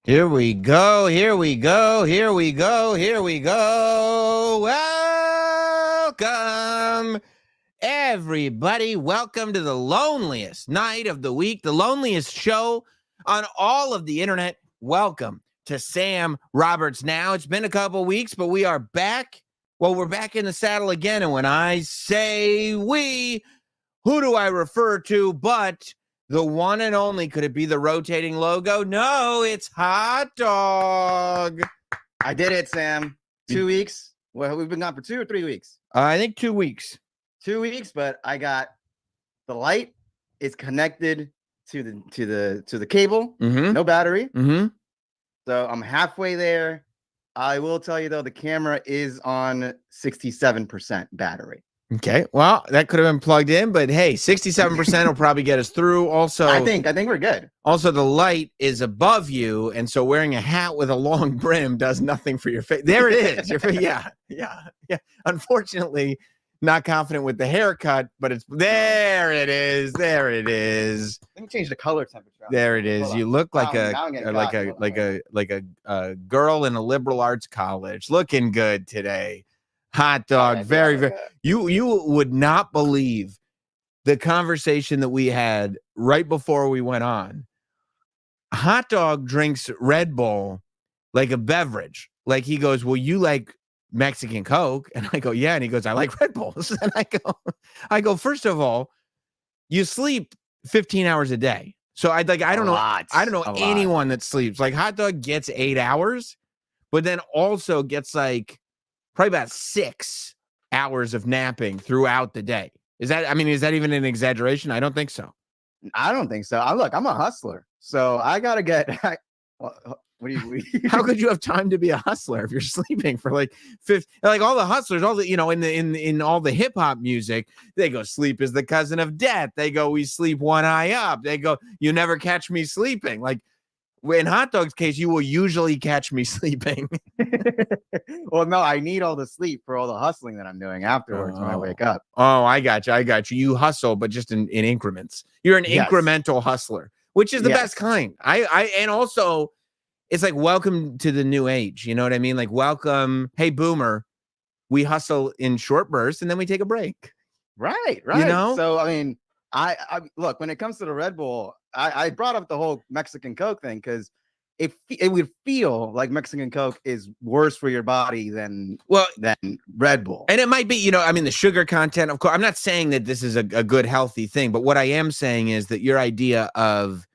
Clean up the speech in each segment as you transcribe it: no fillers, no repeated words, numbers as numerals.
Here we go. Welcome, everybody. Welcome to the loneliest night of the week, the loneliest show on all of the internet. Welcome to Sam Roberts Now. It's been a couple weeks, but we are back. Well, we're back in the saddle again. And when I say we, who do I refer to but the one and only? Could it be the rotating logo? No, it's Hot Dog. I did it, Sam. 2 weeks. Well, we've been gone for 2 or 3 weeks. I think 2 weeks. 2 weeks, but I got the light is connected to the cable. Mm-hmm. No battery. Mm-hmm. So I'm halfway there. I will tell you though, the camera is on 67% battery. Okay, well, that could have been plugged in, but hey, 67% will probably get us through. Also, I think we're good. Also, the light is above you, and so wearing a hat with a long brim does nothing for your face. There it is. Your face, yeah. Unfortunately, not confident with the haircut, but it's there. It is. There it is. Let me change the color temperature. There it is. You look like a girl in a liberal arts college, looking good today. Hot Dog, very. You would not believe the conversation that we had right before we went on. Hot Dog drinks Red Bull like a beverage. Like he goes, well, you like Mexican Coke? And I go, yeah. And he goes, I like Red Bulls. And I go, first of all, you sleep 15 hours a day. So I don't know anyone that sleeps. Like Hot Dog gets 8 hours, but then also gets like probably about 6 hours of napping throughout the day. Is that even an exaggeration? I don't think so. I don't think so. I'm a hustler, so I gotta get. What do you? How could you have time to be a hustler if you're sleeping for like all the hustlers, all the in all the hip hop music, they go sleep is the cousin of death. They go we sleep one eye up. They go you never catch me sleeping. Like in Hot Dog's case, you will usually catch me sleeping. Well, no, I need all the sleep for all the hustling that I'm doing afterwards when I wake up. Oh, I got you. You hustle, but just in increments. You're an incremental hustler, which is the best kind. And also it's like welcome to the new age. You know what I mean? Like welcome. Hey, boomer, we hustle in short bursts and then we take a break. Right. You know? So, I mean, I look, when it comes to the Red Bull, I brought up the whole Mexican Coke thing because it would feel like Mexican Coke is worse for your body than Red Bull. And it might be, the sugar content, of course. I'm not saying that this is a good, healthy thing, but what I am saying is that your idea of,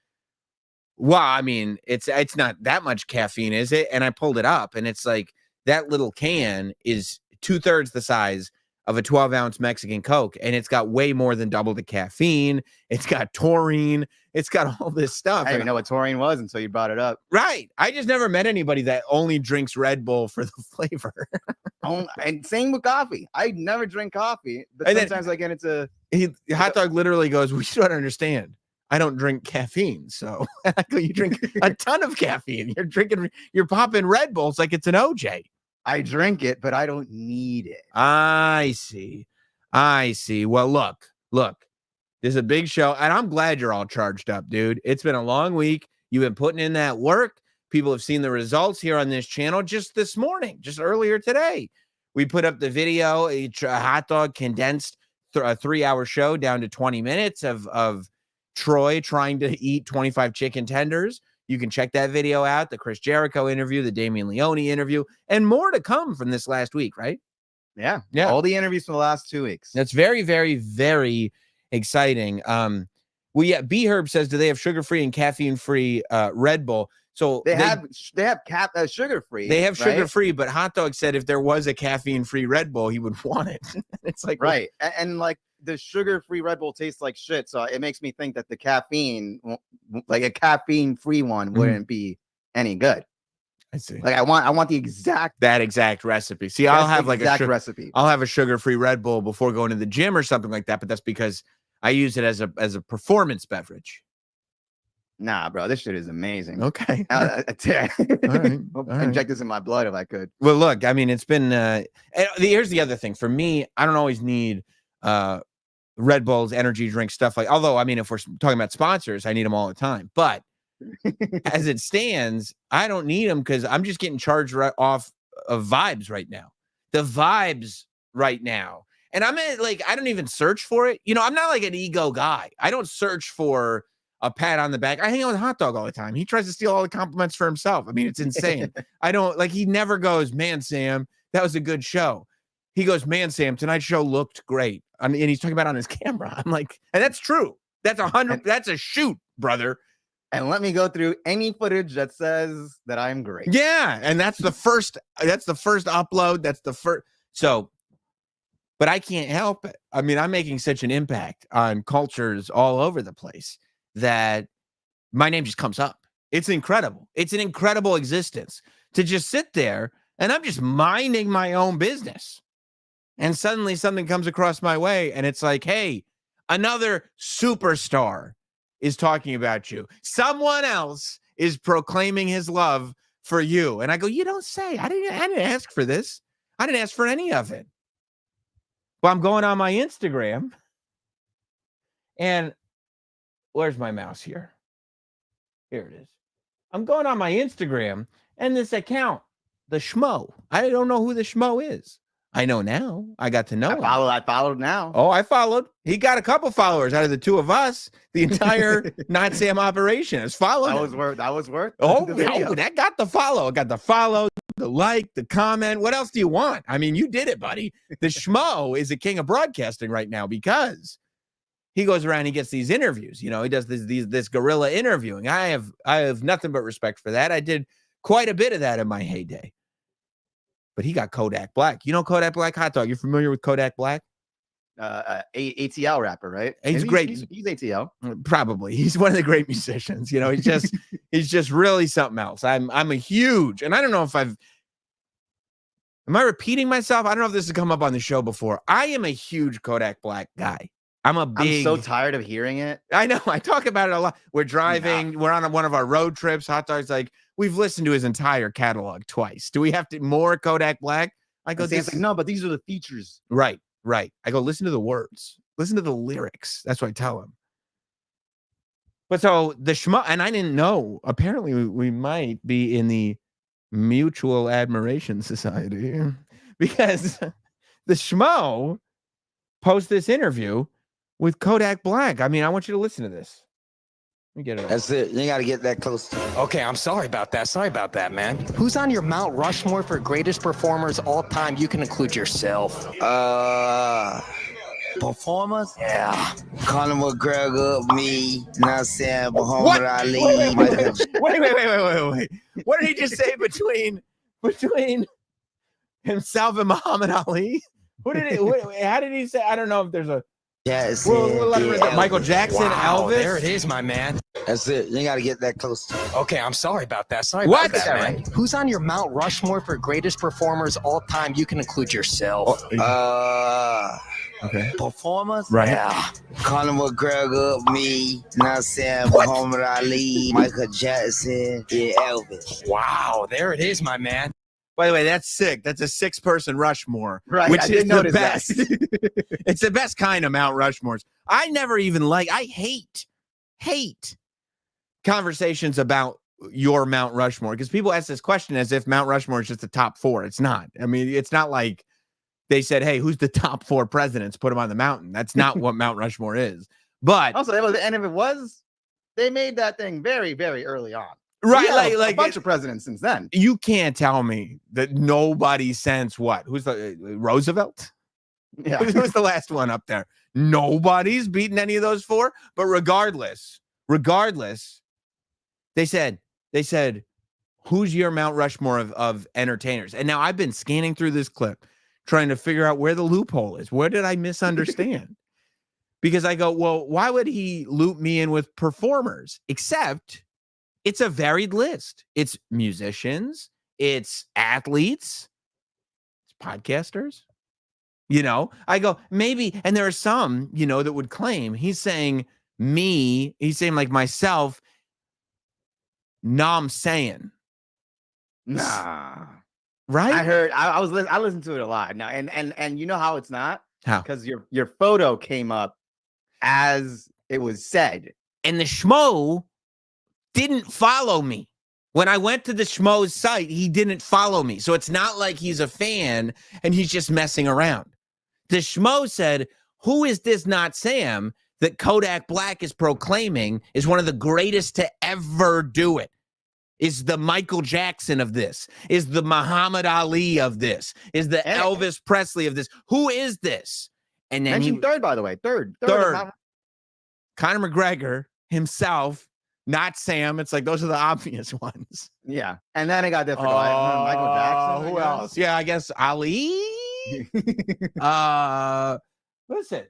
it's not that much caffeine, is it? And I pulled it up and it's like that little can is 2/3 the size of a 12-ounce Mexican Coke, and it's got way more than double the caffeine. It's got taurine. It's got all this stuff. I didn't even know what taurine was until you brought it up. Right. I just never met anybody that only drinks Red Bull for the flavor. And same with coffee. I never drink coffee, but sometimes I get into... Hot Dog literally goes, we don't understand. I don't drink caffeine. So you drink a ton of caffeine. You're popping Red Bulls like it's an OJ. I drink it, but I don't need it. I see. Well, look, this is a big show, and I'm glad you're all charged up, dude. It's been a long week. You've been putting in that work. People have seen the results here on this channel just this morning, just earlier today. We put up the video, a Hot Dog condensed a 3-hour show down to 20 minutes of Troy trying to eat 25 chicken tenders. You can check that video out, the Chris Jericho interview, the Damian Leone interview, and more to come from this last week, right? Yeah. All the interviews from the last 2 weeks. That's very, very, very exciting. B-Herb says, do they have sugar-free and caffeine-free Red Bull? So they have sugar-free. They have sugar-free, but Hot Dog said if there was a caffeine-free Red Bull, he would want it. It's like right. And like the sugar-free Red Bull tastes like shit, so it makes me think that the caffeine, like a caffeine-free one, wouldn't be any good. I see. Like I want the exact recipe. See, I'll have like a recipe. I'll have a sugar-free Red Bull before going to the gym or something like that, but that's because I use it as a performance beverage. Nah, bro, this shit is amazing. Okay. All right. Inject this in my blood if I could. Well, look, it's been here's the other thing. For me, I don't always need Red Bulls, energy drink, stuff like, although, if we're talking about sponsors, I need them all the time. But as it stands, I don't need them because I'm just getting charged off of vibes right now. The vibes right now. And I'm like, I don't even search for it. You know, I'm not like an ego guy. I don't search for a pat on the back. I hang out with Hot Dog all the time. He tries to steal all the compliments for himself. I mean, it's insane. I don't like, he never goes, man, Sam, that was a good show. He goes, man, Sam, tonight's show looked great. And he's talking about it on his camera. I'm like, and that's true. That's 100. That's a shoot, brother. And let me go through any footage that says that I'm great. Yeah. And that's the first upload. That's the first. So, but I can't help it. I mean, I'm making such an impact on cultures all over the place that my name just comes up. It's incredible. It's an incredible existence to just sit there and I'm just minding my own business. And suddenly something comes across my way and it's like, hey, another superstar is talking about you. Someone else is proclaiming his love for you. And I go, you don't say. I didn't ask for this. I didn't ask for any of it. Well, I'm going on my Instagram. And where's my mouse here? Here it is. I'm going on my Instagram and this account, the Schmo. I don't know who the Schmo is. I know now. I got to know him. I followed now. Oh, I followed. He got a couple followers out of the two of us. The entire Not Sam operation is followed. That was worth. Oh, that got the follow. Got the follow, the like, the comment. What else do you want? I mean, you did it, buddy. The Schmo is the king of broadcasting right now because he goes around, he gets these interviews. You know, he does this guerrilla interviewing. I have nothing but respect for that. I did quite a bit of that in my heyday. But he got Kodak Black. You know Kodak Black, Hot Dog? You're familiar with Kodak Black? ATL rapper, right? He's great. He's ATL. Probably. He's one of the great musicians. You know, he's just really something else. I'm a huge, and I don't know if am I repeating myself? I don't know if this has come up on the show before. I am a huge Kodak Black guy. I'm so tired of hearing it. I know. I talk about it a lot. We're driving. We're on one of our road trips. Hot Dog's like, we've listened to his entire catalog twice. Do we have to more Kodak Black? I go, like, no, but these are the features. Right. I go, listen to the words. Listen to the lyrics. That's what I tell him. But so the Schmo, and I didn't know, apparently we might be in the Mutual Admiration Society because the Schmo posts this interview with Kodak Black. I mean, I want you to listen to this. Let me get it. That's it. You got to get that close. Okay, I'm sorry about that. Sorry about that, man. Who's on your Mt Rushmore for greatest performers all time? You can include yourself. Performers? Yeah. Conor McGregor, me, Notsam, Muhammad Ali. Wait. What did he just say between himself and Muhammad Ali? How did he say? I don't know if there's a. Yes. Michael Jackson, Wow, Elvis. there it is, my man. That's it. You got to get that close. Okay, I'm sorry about that. Sorry What? about that, man. Who's on your Mt Rushmore for greatest performers all time? You can include yourself. Okay. Performers? Right. Yeah. Conor McGregor, me, Notsam, Muhammad Ali, Michael Jackson, Elvis. Wow, there it is, my man. By the way, that's sick. That's a 6-person Rushmore, Right, which I is did the notice best. that. It's the best kind of Mount Rushmores. I never even I hate conversations about your Mount Rushmore because people ask this question as if Mount Rushmore is just the top 4. It's not. I mean, it's not like they said, hey, who's the top 4 presidents? Put them on the mountain. That's not what Mount Rushmore is. But Also, and if it was, they made that thing very, very early on. right, A bunch of presidents since then. You can't tell me that nobody since what? Who's the Roosevelt? Yeah. Who's the last one up there? Nobody's beaten any of those 4. But regardless, they said, who's your Mount Rushmore of entertainers? And now I've been scanning through this clip, trying to figure out where the loophole is. Where did I misunderstand? Because I go, well, why would he loop me in with performers? Except it's a varied list. It's musicians, it's athletes, it's podcasters. You know, I go, maybe, and there are some, you know, that would claim he's saying like myself, I'm saying. Nah. Right? I heard I listened to it a lot. Now and you know how it's not? How? Because your photo came up as it was said. And the Schmo didn't follow me. When I went to the Schmo's site, he didn't follow me. So it's not like he's a fan and he's just messing around. The Schmo said, who is this Not Sam that Kodak Black is proclaiming is one of the greatest to ever do it? Is the Michael Jackson of this? Is the Muhammad Ali of this? Is the Elvis Presley of this? Who is this? And then mentioned third, by the way. Third. Conor McGregor himself, not Sam. It's like those are the obvious ones. Yeah. And then it got different. Michael Jackson. Who else? Yeah, I guess Ali. Listen.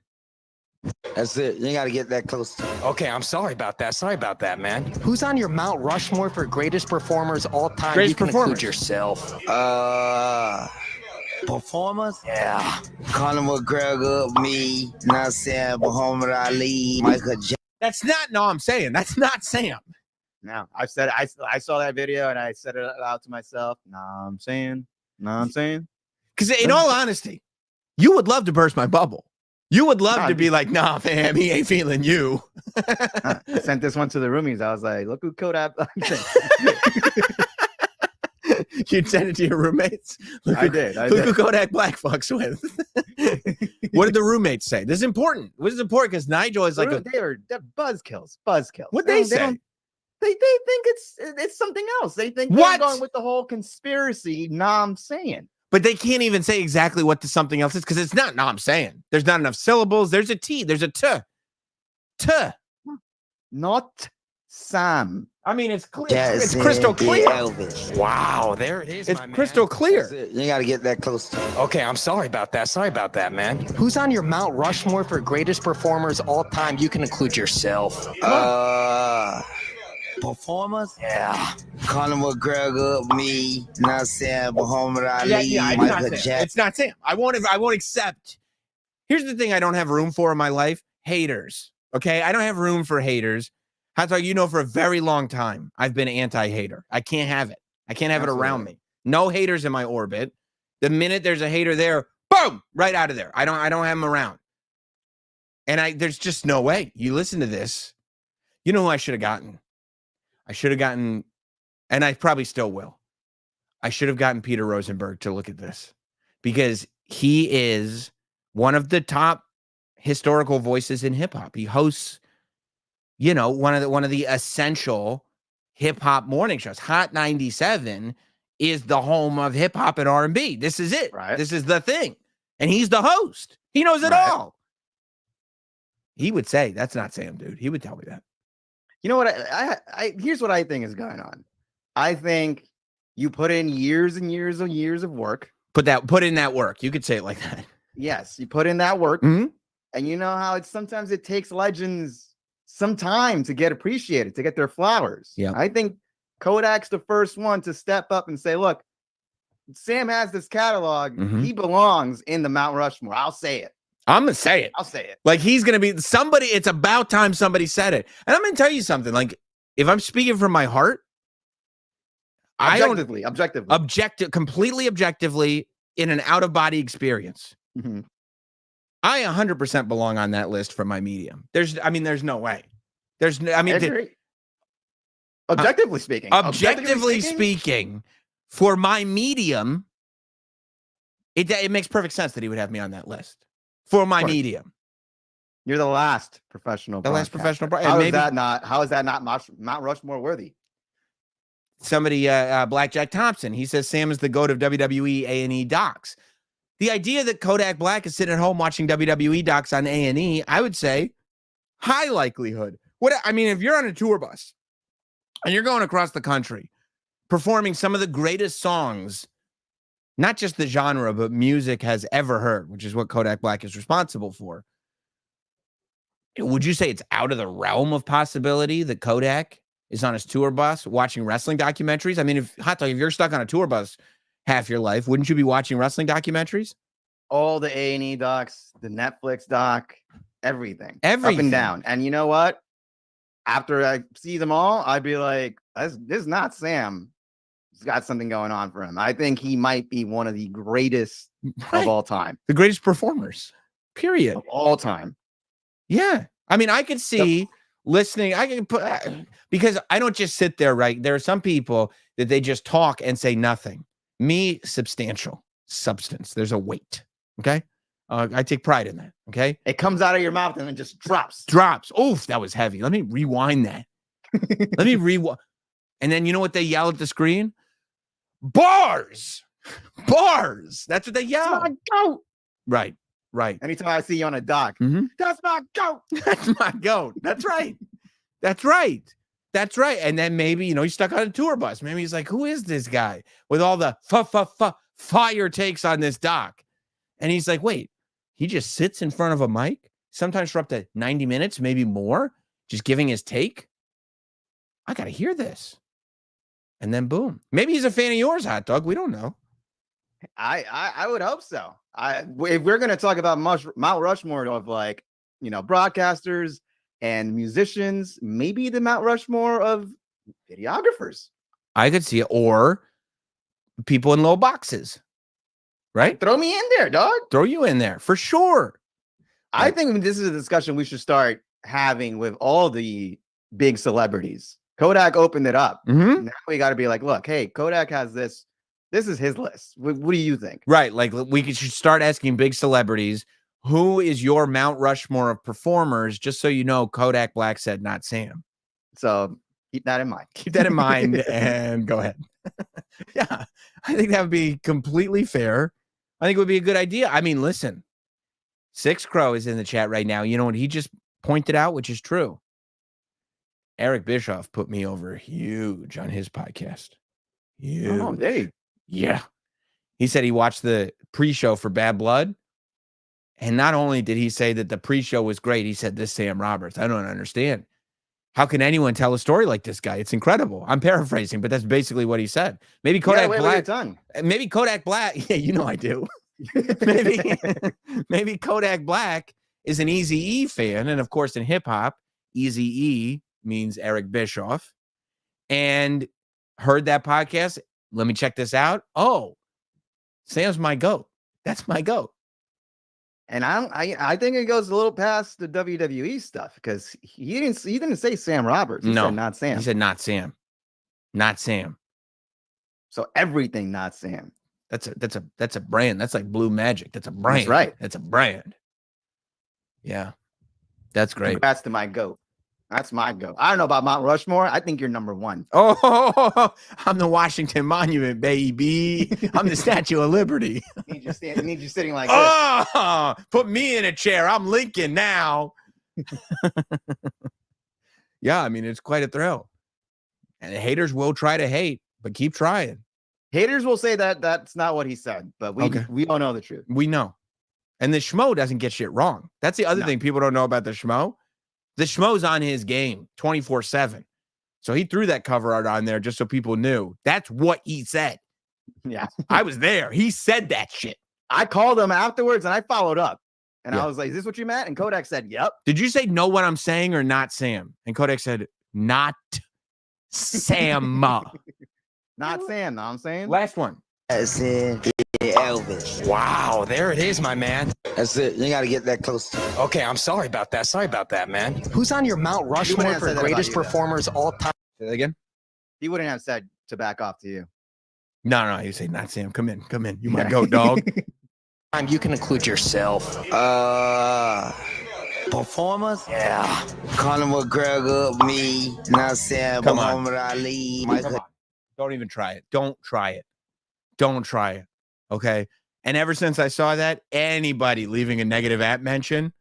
That's it. You got to get that close to it. Okay, I'm sorry about that. Sorry about that, man. Who's on your Mount Rushmore for greatest performers all time? Greatest you can performers. include yourself. Performers? Yeah. Conor McGregor, me, not Sam, Muhammad Ali, Michael Jackson. That's not, no, I'm saying that's not Sam. No, I said I saw that video and I said it out to myself. I'm saying. Because in all honesty, you would love to burst my bubble. You would love to be like, nah, fam, he ain't feeling you. I sent this one to the roomies. I was like, look who Kodak. You'd send it to your roommates. I did. Look who Kodak Black fucks with. What did the roommates say? This is important. This is important because Nigel is like they're buzzkills. What'd they say? They think it's something else. They think they're going with the whole conspiracy. I'm saying. But they can't even say exactly what the something else is because it's not. No, I'm saying there's not enough syllables. There's a T. There's a T. Not Sam. I mean, it's clear. It's crystal clear. Wow, there it is. It's crystal clear. You got to get that close to it. Okay, I'm sorry about that. Sorry about that, man. Who's on your Mount Rushmore for greatest performers all time? You can include yourself. Performers? Yeah. Conor McGregor, me, not Sam, Muhammad Ali, Michael Jackson. It's not Sam. I won't accept. Here's the thing I don't have room for in my life. Haters. Okay? I don't have room for haters. Hot Dog, you know, for a very long time, I've been anti-hater. I can't have it. I can't have it around me. No haters in my orbit. The minute there's a hater there, boom, right out of there. I don't have them around. And there's just no way. You listen to this. You know who I should have gotten? I should have gotten, and I probably still will. I should have gotten Peter Rosenberg to look at this because he is one of the top historical voices in hip hop. He hosts, you know, one of the essential hip hop morning shows. Hot 97 is the home of hip hop and R&B. This is it. Right. This is the thing. And he's the host. He knows it all. He would say, that's not Sam, dude. He would tell me that. You know what? I here's what I think is going on. I think you put in years and years and years of work. Put in that work. You could say it like that. Yes, you put in that work. Mm-hmm. And you know how sometimes it takes legends some time to get appreciated, to get their flowers. Yeah. I think Kodak's the first one to step up and say, look, Sam has this catalog. Mm-hmm. He belongs in the Mount Rushmore. I'll say it. I'm going to say it. I'll say it. Like he's going to be somebody. It's about time somebody said it. And I'm going to tell you something. Like if I'm speaking from my heart, Objectively. completely objectively in an out of body experience. Mm-hmm. I 100% belong on that list for my medium. There's no way. Objectively speaking, for my medium, it makes perfect sense that he would have me on that list for my medium. You're the last professional. How is that not Mount Rushmore worthy? Somebody, Blackjack Thompson, he says Sam is the GOAT of WWE A&E docs. The idea that Kodak Black is sitting at home watching WWE docs on A&E, I would say high likelihood. If you're on a tour bus and you're going across the country performing some of the greatest songs, not just the genre, but music has ever heard, which is what Kodak Black is responsible for. Would you say it's out of the realm of possibility that Kodak is on his tour bus watching wrestling documentaries? I mean, if you're stuck on a tour bus half your life, wouldn't you be watching wrestling documentaries? All the A&E docs, the Netflix doc, everything. Up and down. And you know what? After I see them all, I'd be like, this is not Sam. He's got something going on for him. I think he might be one of the greatest of all time. The greatest performers, period. Of all time. Yeah. I mean, I could see listening. I can put because I don't just sit there, right? There are some people that they just talk and say nothing. Me, substantial substance. There's a weight. Okay. I take pride in that. Okay. It comes out of your mouth and then just drops. Oof, that was heavy. Let me rewind that. Let me rewind. And then you know what they yell at the screen? Bars. That's what they yell. That's my goat. Right. Anytime I see you on a dock, that's my goat. That's my goat. That's right. And then maybe, he's stuck on a tour bus. Maybe he's like, who is this guy with all the fire takes on this dock? And he's like, wait, he just sits in front of a mic, sometimes for up to 90 minutes, maybe more, just giving his take. I got to hear this. And then boom. Maybe he's a fan of yours, Hot Dog. We don't know. I would hope so. If we're going to talk about Mount Rushmore of broadcasters and musicians, maybe the Mount Rushmore of videographers. I could see it. Or people in low boxes. Right? Throw me in there, dog. Throw you in there for sure. I think this is a discussion we should start having with all the big celebrities. Kodak opened it up. Mm-hmm. Now we got to be like, look, hey, Kodak has this. This is his list. What do you think? Right. Like should start asking big celebrities, who is your Mount Rushmore of performers? Just so you know, Kodak Black said not Sam. So keep that in mind. Keep that in mind and go ahead. Yeah, I think that would be completely fair. I think it would be a good idea. I mean, listen, Six Crow is in the chat right now. You know what he just pointed out, which is true. Eric Bischoff put me over huge on his podcast. Huge. Oh, dang. Yeah. He said he watched the pre-show for Bad Blood. And not only did he say that the pre-show was great, he said, this Sam Roberts, I don't understand. How can anyone tell a story like this guy? It's incredible. I'm paraphrasing, but that's basically what he said. Maybe Kodak Black. Maybe Kodak Black. Yeah, you know I do. maybe Kodak Black is an Eazy-E fan. And of course, in hip hop, Eazy-E means Eric Bischoff. And heard that podcast. Let me check this out. Oh, Sam's my goat. That's my goat. And I think it goes a little past the WWE stuff because he didn't say Sam Roberts. He said not Sam. He said not Sam. Not Sam. So everything not Sam. That's a brand. That's like Blue Magic. That's a brand. That's right. That's a brand. Yeah. That's great. Congrats to my goat. That's my goat. I don't know about Mount Rushmore. I think you're number one. Oh, I'm the Washington Monument, baby. I'm the Statue of Liberty. I need you sitting like this. Put me in a chair. I'm Lincoln now. Yeah, I mean, it's quite a thrill. And the haters will try to hate, but keep trying. Haters will say that that's not what he said, but we all know the truth. We know. And the schmo doesn't get shit wrong. That's the other thing people don't know about the schmo. The schmo's on his game 24/7. So he threw that cover art on there just so people knew. That's what he said. Yeah. I was there. He said that shit. I called him afterwards and I followed up. And I was like, is this what you meant? And Kodak said, yep. Did you say know what I'm saying or not Sam? And Kodak said, not Sam. Not Sam, know what I'm saying? Last one. That's it. Elvis. Wow, there it is, my man. That's it. You got to get that close. Okay, I'm sorry about that, man. Who's on your Mount Rushmore for greatest performers all time? Say that again? He wouldn't have said to back off to you. No, you say not Sam. Come in. You my goat, dog. You can include yourself. Performers? Yeah. Conor McGregor, me, Notsam, Muhammad Ali. Come on. Don't even try it. Don't try it. Okay. And ever since I saw that, anybody leaving a negative app mention,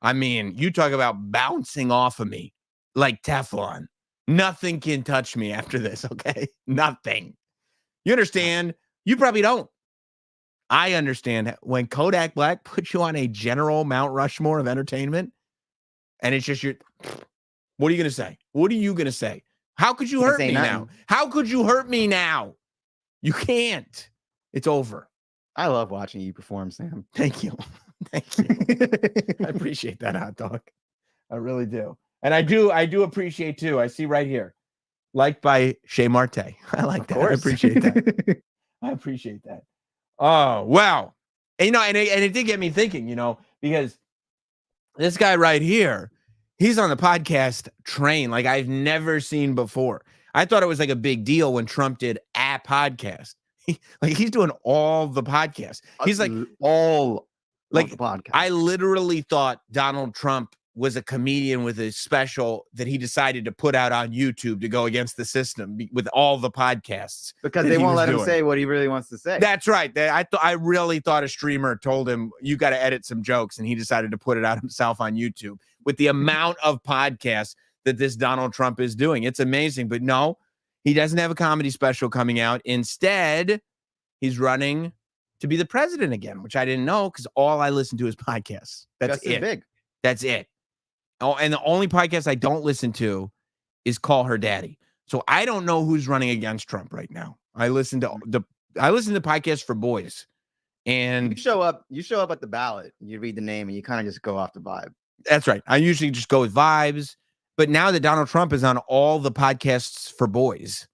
I mean, you talk about bouncing off of me like Teflon. Nothing can touch me after this. Okay. Nothing. You understand? You probably don't. I understand when Kodak Black puts you on a general Mount Rushmore of entertainment and it's just what are you going to say? How could you hurt me now? How could you hurt me now? You can't. It's over. I love watching you perform, Sam. Thank you. I appreciate that, Hot Dog. I really do. And I do appreciate too. I see right here. Liked by Shea Marte. I like that. I appreciate that. Oh, wow. And, and it did get me thinking, because this guy right here He's on the podcast train like I've never seen before. I thought it was like a big deal when Trump did a podcast. Like he's doing all the podcasts. He's like all like the podcasts. I literally thought Donald Trump was a comedian with a special that he decided to put out on YouTube to go against the system with all the podcasts. Because they won't let him say what he really wants to say. That's right. I really thought a streamer told him, you got to edit some jokes, and he decided to put it out himself on YouTube with the amount of podcasts that this Donald Trump is doing. It's amazing. But no, he doesn't have a comedy special coming out. Instead, he's running to be the president again, which I didn't know because all I listen to is podcasts. That's Justin it. Big. That's it. Oh, and the only podcast I don't listen to is Call Her Daddy. So I don't know who's running against Trump right now. I listen to podcasts for boys. And you show up at the ballot, you read the name, and you kind of just go off the vibe. That's right. I usually just go with vibes. But now that Donald Trump is on all the podcasts for boys,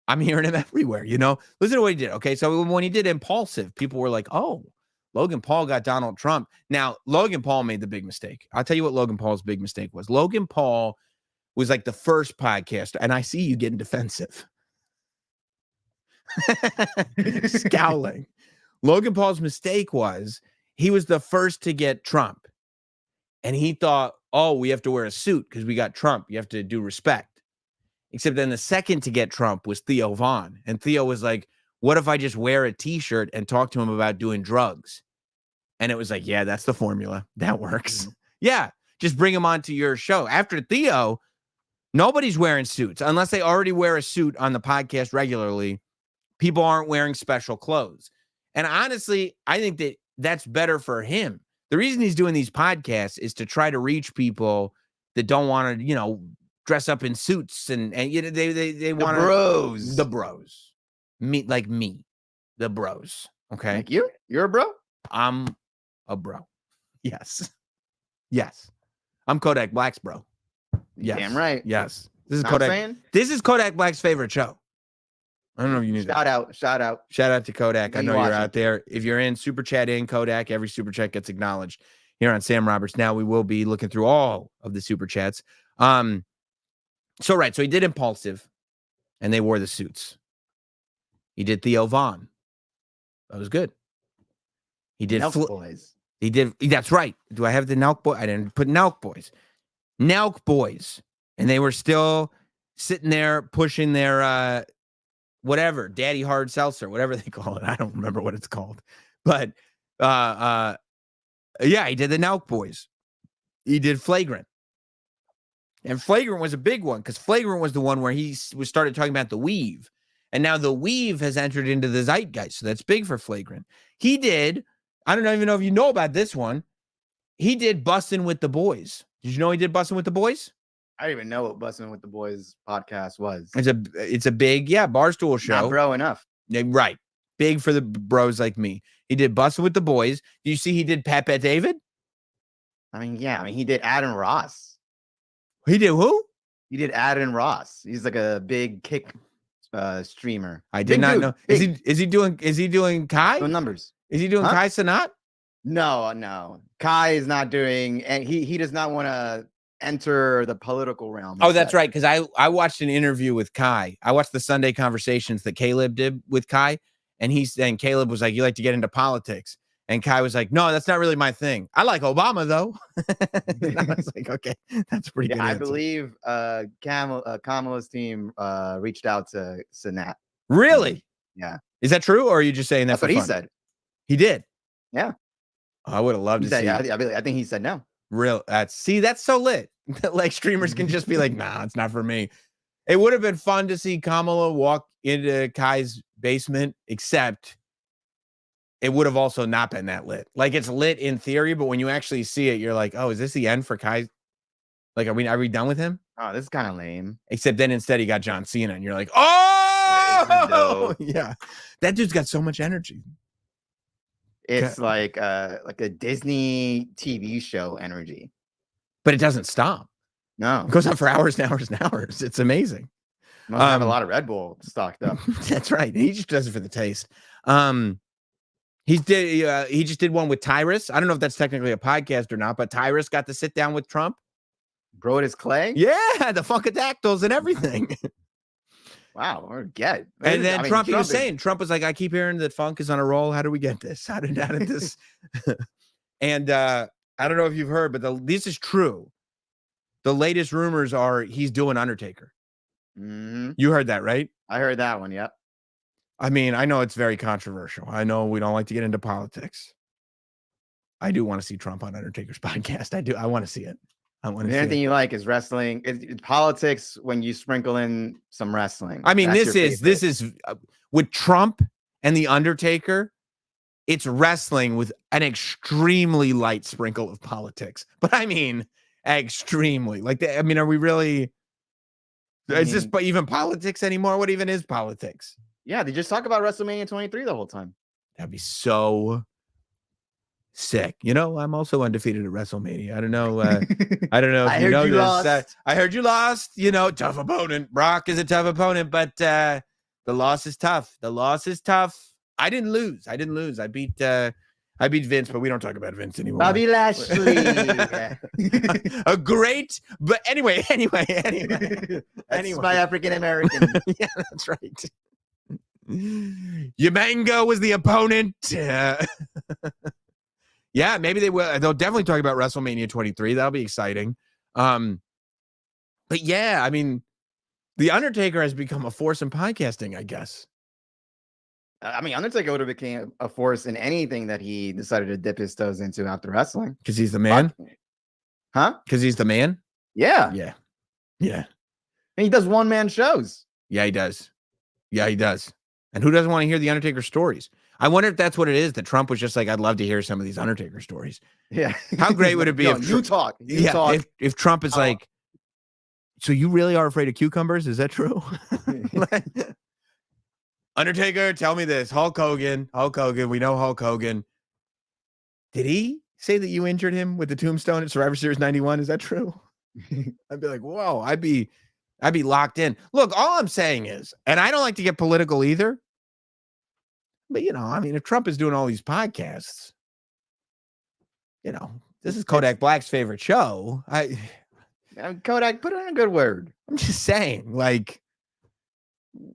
I'm hearing him everywhere, you know? Listen to what he did. Okay. So when he did Impulsive, people were like, oh, Logan Paul got Donald Trump. Now, Logan Paul made the big mistake. I'll tell you what Logan Paul's big mistake was. Logan Paul was like the first podcaster, and I see you getting defensive. Scowling. Logan Paul's mistake was he was the first to get Trump. And he thought, oh, we have to wear a suit because we got Trump. You have to do respect. Except then the second to get Trump was Theo Von. And Theo was like, what if I just wear a t-shirt and talk to him about doing drugs? And it was like, yeah, that's the formula. That works. Mm-hmm. Yeah, just bring him onto your show. After Theo, nobody's wearing suits unless they already wear a suit on the podcast regularly. People aren't wearing special clothes. And honestly, I think that that's better for him. The reason he's doing these podcasts is to try to reach people that don't want to, you know, dress up in suits and you know, they want the bros. Me, the bros. Okay. Like you're a bro? I'm a bro. Yes. I'm Kodak Black's bro. Yes. Damn right. Yes. This is Kodak Black's favorite show. I don't know if you knew that. Shout out to Kodak. I know you're out there. If you're in Super Chat in Kodak, every Super Chat gets acknowledged here on Sam Roberts. Now we will be looking through all of the Super Chats. So he did Impulsive, and they wore the suits. He did Theo Von. That was good. He did Nelk Boys. He did. That's right. Do I have the Nelk Boy? I didn't put Nelk Boys. Nelk Boys, and they were still sitting there pushing their whatever, Daddy Hard Seltzer, whatever they call it. I don't remember what it's called, but yeah, he did the Nelk Boys. He did Flagrant, and Flagrant was a big one because Flagrant was the one where he started talking about the weave. And now the weave has entered into the zeitgeist. So that's big for Flagrant. He did, I don't even know if you know about this one. He did Bussin' with the Boys. Did you know he did Bussin' with the Boys? I didn't even know what Bussin' with the Boys podcast was. It's a big, Barstool show. Not bro enough. Yeah, right. Big for the bros like me. He did Bussin' with the Boys. Do you see he did Pepe David? He did Adam Ross. He did who? He did Adam Ross. He's like a big kick streamer. I did not know. Is he doing Kai? No numbers. Is he doing Kai Cenat? No. Kai is not doing, and he does not want to enter the political realm. Oh, that's right. Because I watched an interview with Kai. I watched the Sunday Conversations that Caleb did with Kai, and Caleb was like, "You like to get into politics?" And Kai was like, "No, that's not really my thing. I like Obama though." And I was like, "Okay, that's pretty good." I believe Kamala's team reached out to Cenat. Really? Yeah. Is that true, or are you just saying that? That's what he said. He did. Yeah. I would have loved to see. Yeah, I think he said no. That's so lit. Like streamers can just be like, "Nah, it's not for me." It would have been fun to see Kamala walk into Kai's basement, except it would have also not been that lit. Like it's lit in theory, but when you actually see it, you're like, "Oh, is this the end for Kai? Like, are we done with him?" Oh, this is kind of lame. Except then instead he got John Cena, and you're like, "Oh, yeah, that dude's got so much energy." It's like a Disney TV show energy, but it doesn't stop. No, it goes on for hours and hours and hours. It's amazing. Must have a lot of Red Bull stocked up. That's right. He just does it for the taste. He just did one with Tyrus. I don't know if that's technically a podcast or not, but Tyrus got to sit down with Trump. Brodus Clay? Yeah, the Funkadactyls and everything. Wow, or get. And then Trump, he was is- saying, Trump was like, I keep hearing that funk is on a roll. How do we get this? How did this? And I don't know if you've heard, but this is true. The latest rumors are he's doing Undertaker. Mhm. You heard that, right? I heard that one. Yep. I mean, I know it's very controversial. I know we don't like to get into politics. I do want to see Trump on Undertaker's podcast. I do. I want to see it. I want to The see only thing it. you like is wrestling. It's politics when you sprinkle in some wrestling. I mean, That's your this favorite. is with Trump and the Undertaker. It's wrestling with an extremely light sprinkle of politics. But I mean, extremely. I mean, are we really? Is this even politics anymore? What even is politics? Yeah, they just talk about WrestleMania 23 the whole time. That'd be so sick. You know, I'm also undefeated at WrestleMania. I don't know. I don't know if I you heard know you this. lost. I heard you lost. You know, tough opponent. Brock is a tough opponent, but the loss is tough. The loss is tough. I didn't lose. I beat Vince, but we don't talk about Vince anymore. Bobby Lashley. A great, but anyway. That's my African American. Yeah, that's right. Yamango was the opponent. Yeah, maybe they will. They'll definitely talk about WrestleMania 23. That'll be exciting. But yeah, I mean, the Undertaker has become a force in podcasting, I guess. I mean, Undertaker would have became a force in anything that he decided to dip his toes into after wrestling. Because he's the man? Huh? Because he's the man? Yeah. Yeah. And he does one-man shows. Yeah, he does. And who doesn't want to hear the Undertaker stories? I wonder if that's what it is, that Trump was just like, I'd love to hear some of these Undertaker stories. Yeah. How great would it be No, if you talk? You talk. If Trump is like, so you really are afraid of cucumbers? Is that true? Undertaker, tell me this. Hulk Hogan. We know Hulk Hogan. Did he say that you injured him with the tombstone at Survivor Series 91? Is that true? I'd be like, whoa, I'd be locked in. Look, all I'm saying is, and I don't like to get political either, but you know, I mean, if Trump is doing all these podcasts, you know, this is Kodak Black's favorite show. Kodak, put in a good word. I'm just saying, like,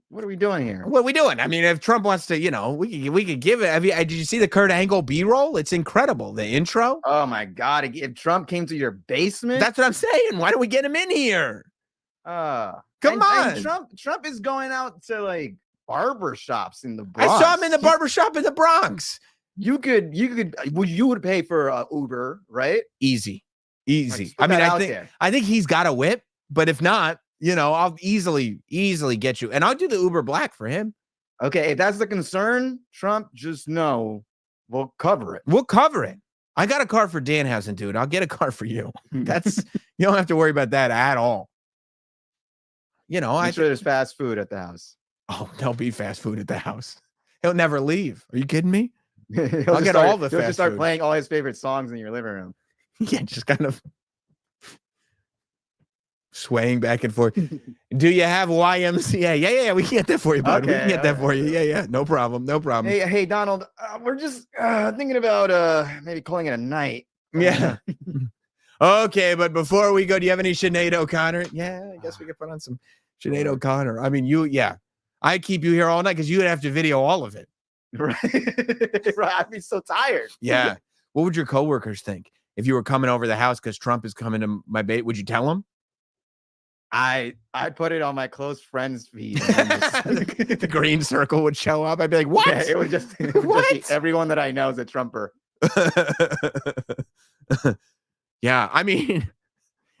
what are we doing here? what are we doing? I mean, if Trump wants to, you know, we could give it. Did you see the Kurt Angle B-roll? It's incredible. The intro. Oh my God. If Trump came to your basement. That's what I'm saying. Why don't we get him in here? Come on. And Trump is going out to like barber shops in the Bronx. I saw him in the barber shop in the Bronx. You would pay for Uber, right? Easy. Like, I mean, there. I think he's got a whip, but if not, you know, I'll easily get you. And I'll do the Uber Black for him. Okay, if that's the concern, Trump, just know we'll cover it. I got a car for Danhausen, dude. I'll get a car for you. That's you don't have to worry about that at all. You know, I'm sure there's fast food at the house. Oh, there'll be fast food at the house. He'll never leave. Are you kidding me? He'll get all the He'll fast just start food. playing all his favorite songs in your living room. Yeah, just kind of swaying back and forth. Do you have YMCA? Yeah, we can get that for you, bud. We can get that for you. Yeah, no problem. Hey, Donald, we're just thinking about maybe calling it a night. Yeah. Okay, but before we go, do you have any Sinead O'Connor? Yeah, I guess we could put on some Sinead O'Connor. I mean, I'd keep you here all night because you would have to video all of it. Right. I'd be so tired. Yeah. What would your coworkers think if you were coming over the house because Trump is coming to my bait? Would you tell them? I put it on my close friends feed. The green circle would show up. I'd be like, what? Yeah, it would just be everyone that I know is a Trumper. Yeah, I mean,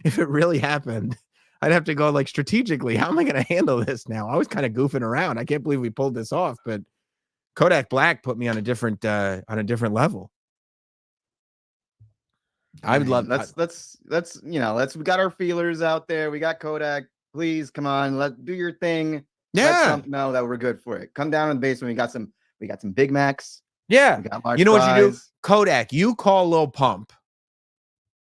if it really happened, I'd have to go like strategically. How am I going to handle this now? I was kind of goofing around. I can't believe we pulled this off, but Kodak Black put me on a different level. I would love. Let's we got our feelers out there. We got Kodak. Please come on, do your thing. Yeah. Let Trump know that we're good for it. Come down in the basement. We got some Big Macs. Yeah. We got large you know what you do? fries. Kodak, you call Lil Pump.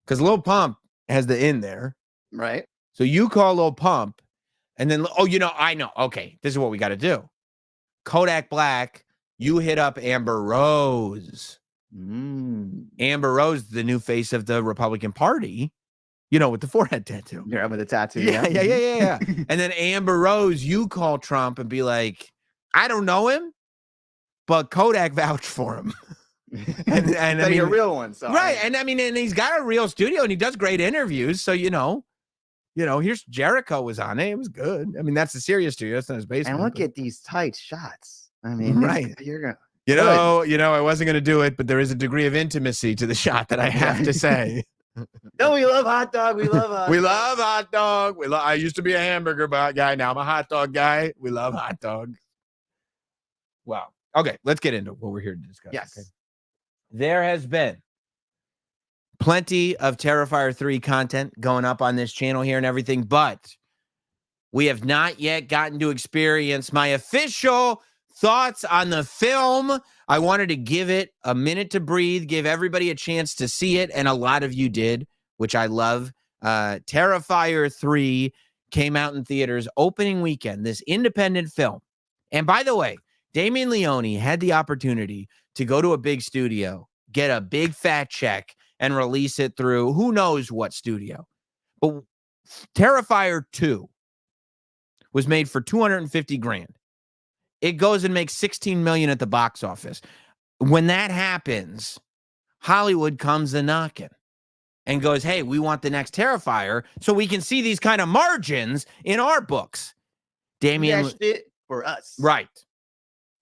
Because Lil Pump has the in there. Right. So you call Lil Pump. And then, I know. Okay. This is what we got to do. Kodak Black, you hit up Amber Rose. Amber Rose, the new face of the Republican Party. You know, with the forehead tattoo. Yeah, with the tattoo. Yeah. And then Amber Rose, you call Trump and be like, I don't know him, but Kodak vouched for him. and I mean, a real one. Sorry. Right. And I mean, and he's got a real studio and he does great interviews. So, here's Jericho was on it. It was good. I mean, that's the serious studio. That's not his basement. And look at these tight shots. I mean, right. You're going to. I wasn't going to do it, but there is a degree of intimacy to the shot that I have to say. No, we love hot dog. We love hot We love hot dog. I used to be a hamburger guy. Now I'm a hot dog guy. We love hot dog. Wow. Okay, let's get into what we're here to discuss. Yes. Okay? There has been plenty of Terrifier 3 content going up on this channel here and everything, but we have not yet gotten to experience my official thoughts on the film. I wanted to give it a minute to breathe, give everybody a chance to see it, and a lot of you did, which I love. Terrifier 3 came out in theaters opening weekend, this independent film. And by the way, Damien Leone had the opportunity to go to a big studio, get a big fat check, and release it through who knows what studio. But Terrifier 2 was made for $250,000. It goes and makes $16 million at the box office. When that happens, Hollywood comes a knocking and goes, hey, we want the next Terrifier so we can see these kind of margins in our books. Damien, it for us. Right.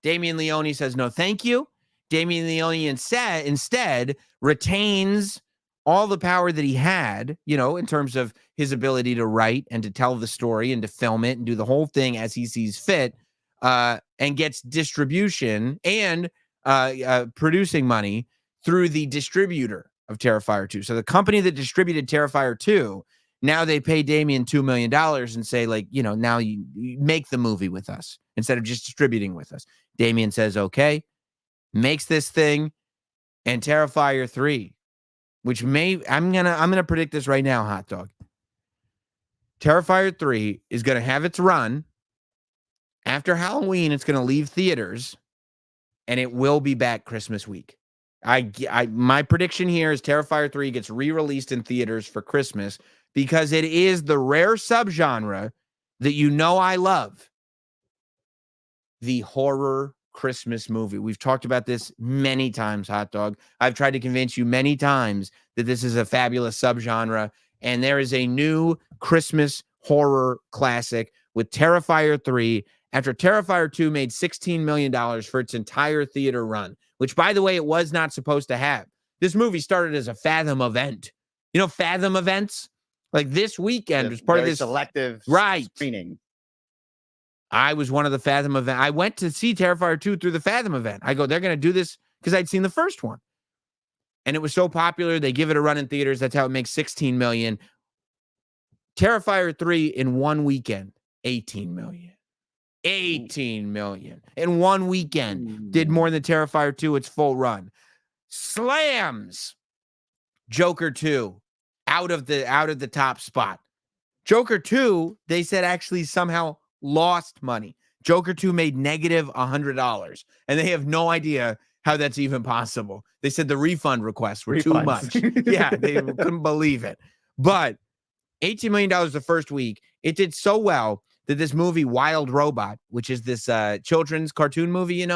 Damien Leone says, no, thank you. Damien Leone instead retains all the power that he had, in terms of his ability to write and to tell the story and to film it and do the whole thing as he sees fit, and gets distribution and producing money through the distributor of Terrifier 2. So the company that distributed Terrifier 2, now they pay Damien $2 million and say, now you make the movie with us instead of just distributing with us. Damien says, okay, makes this thing, and Terrifier 3, which I'm gonna predict this right now, hot dog. Terrifier 3 is gonna have its run. After Halloween, it's gonna leave theaters, and it will be back Christmas week. My prediction here is Terrifier 3 gets re-released in theaters for Christmas because it is the rare subgenre that I love. The horror Christmas movie. We've talked about this many times, hot dog. I've tried to convince you many times that this is a fabulous subgenre, and there is a new Christmas horror classic with Terrifier 3 after Terrifier 2 made $16 million for its entire theater run, which, by the way, it was not supposed to have. This movie started as a Fathom event. Fathom events? Like this weekend was part of this selective screening. I was one of the Fathom event. I went to see Terrifier 2 through the Fathom event. I go, they're going to do this because I'd seen the first one. And it was so popular, they give it a run in theaters. That's how it makes $16 million. Terrifier 3 in one weekend, $18 million. $18 million. In one weekend, did more than Terrifier 2 its full run. Slams Joker 2 out of the top spot. Joker 2, they said actually somehow lost money. Joker 2 made negative $100, and they have no idea how that's even possible. They said the refund requests were too much. Yeah, they couldn't believe it. But $18 million the first week. It did so well that this movie, Wild Robot, which is this children's cartoon movie,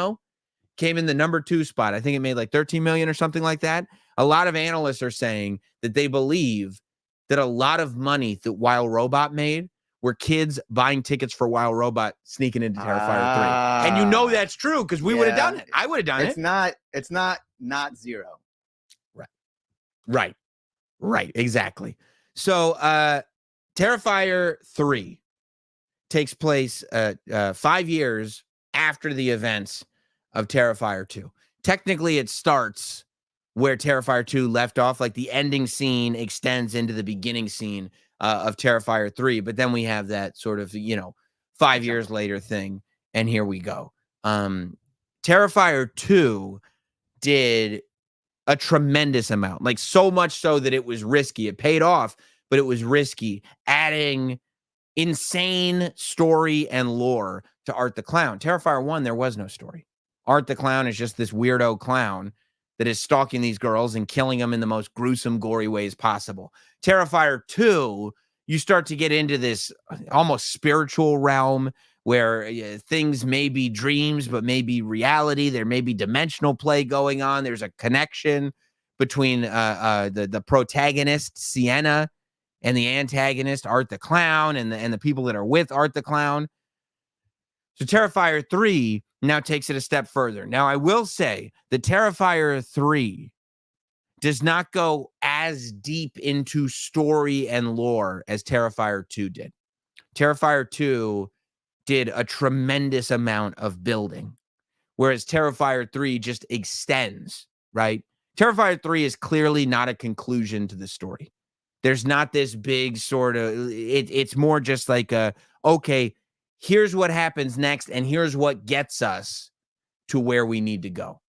came in the number 2 spot. I think it made like $13 million or something like that. A lot of analysts are saying that they believe that a lot of money that Wild Robot made were kids buying tickets for Wild Robot sneaking into Terrifier 3. And that's true because we would have done it. I would have done it. It's not zero. Right. Exactly. So Terrifier 3 takes place 5 years after the events of Terrifier 2. Technically, it starts where Terrifier 2 left off. Like the ending scene extends into the beginning scene of Terrifier 3, but then we have that sort of 5 years later thing, and here we go. Terrifier 2 did a tremendous amount, like so much so that it was risky. It paid off, but it was risky, adding insane story and lore to Art the Clown. Terrifier 1, there was no story. Art the Clown is just this weirdo clown that is stalking these girls and killing them in the most gruesome, gory ways possible. Terrifier 2, you start to get into this almost spiritual realm where things may be dreams, but may be reality. There may be dimensional play going on. There's a connection between the protagonist, Sienna, and the antagonist, Art the Clown, and the people that are with Art the Clown. So Terrifier 3 now takes it a step further. Now, I will say that Terrifier 3 does not go as deep into story and lore as Terrifier 2 did. Terrifier 2 did a tremendous amount of building, whereas Terrifier 3 just extends, right? Terrifier 3 is clearly not a conclusion to the story. There's not this big sort of, it's more just like okay, here's what happens next, and here's what gets us to where we need to go.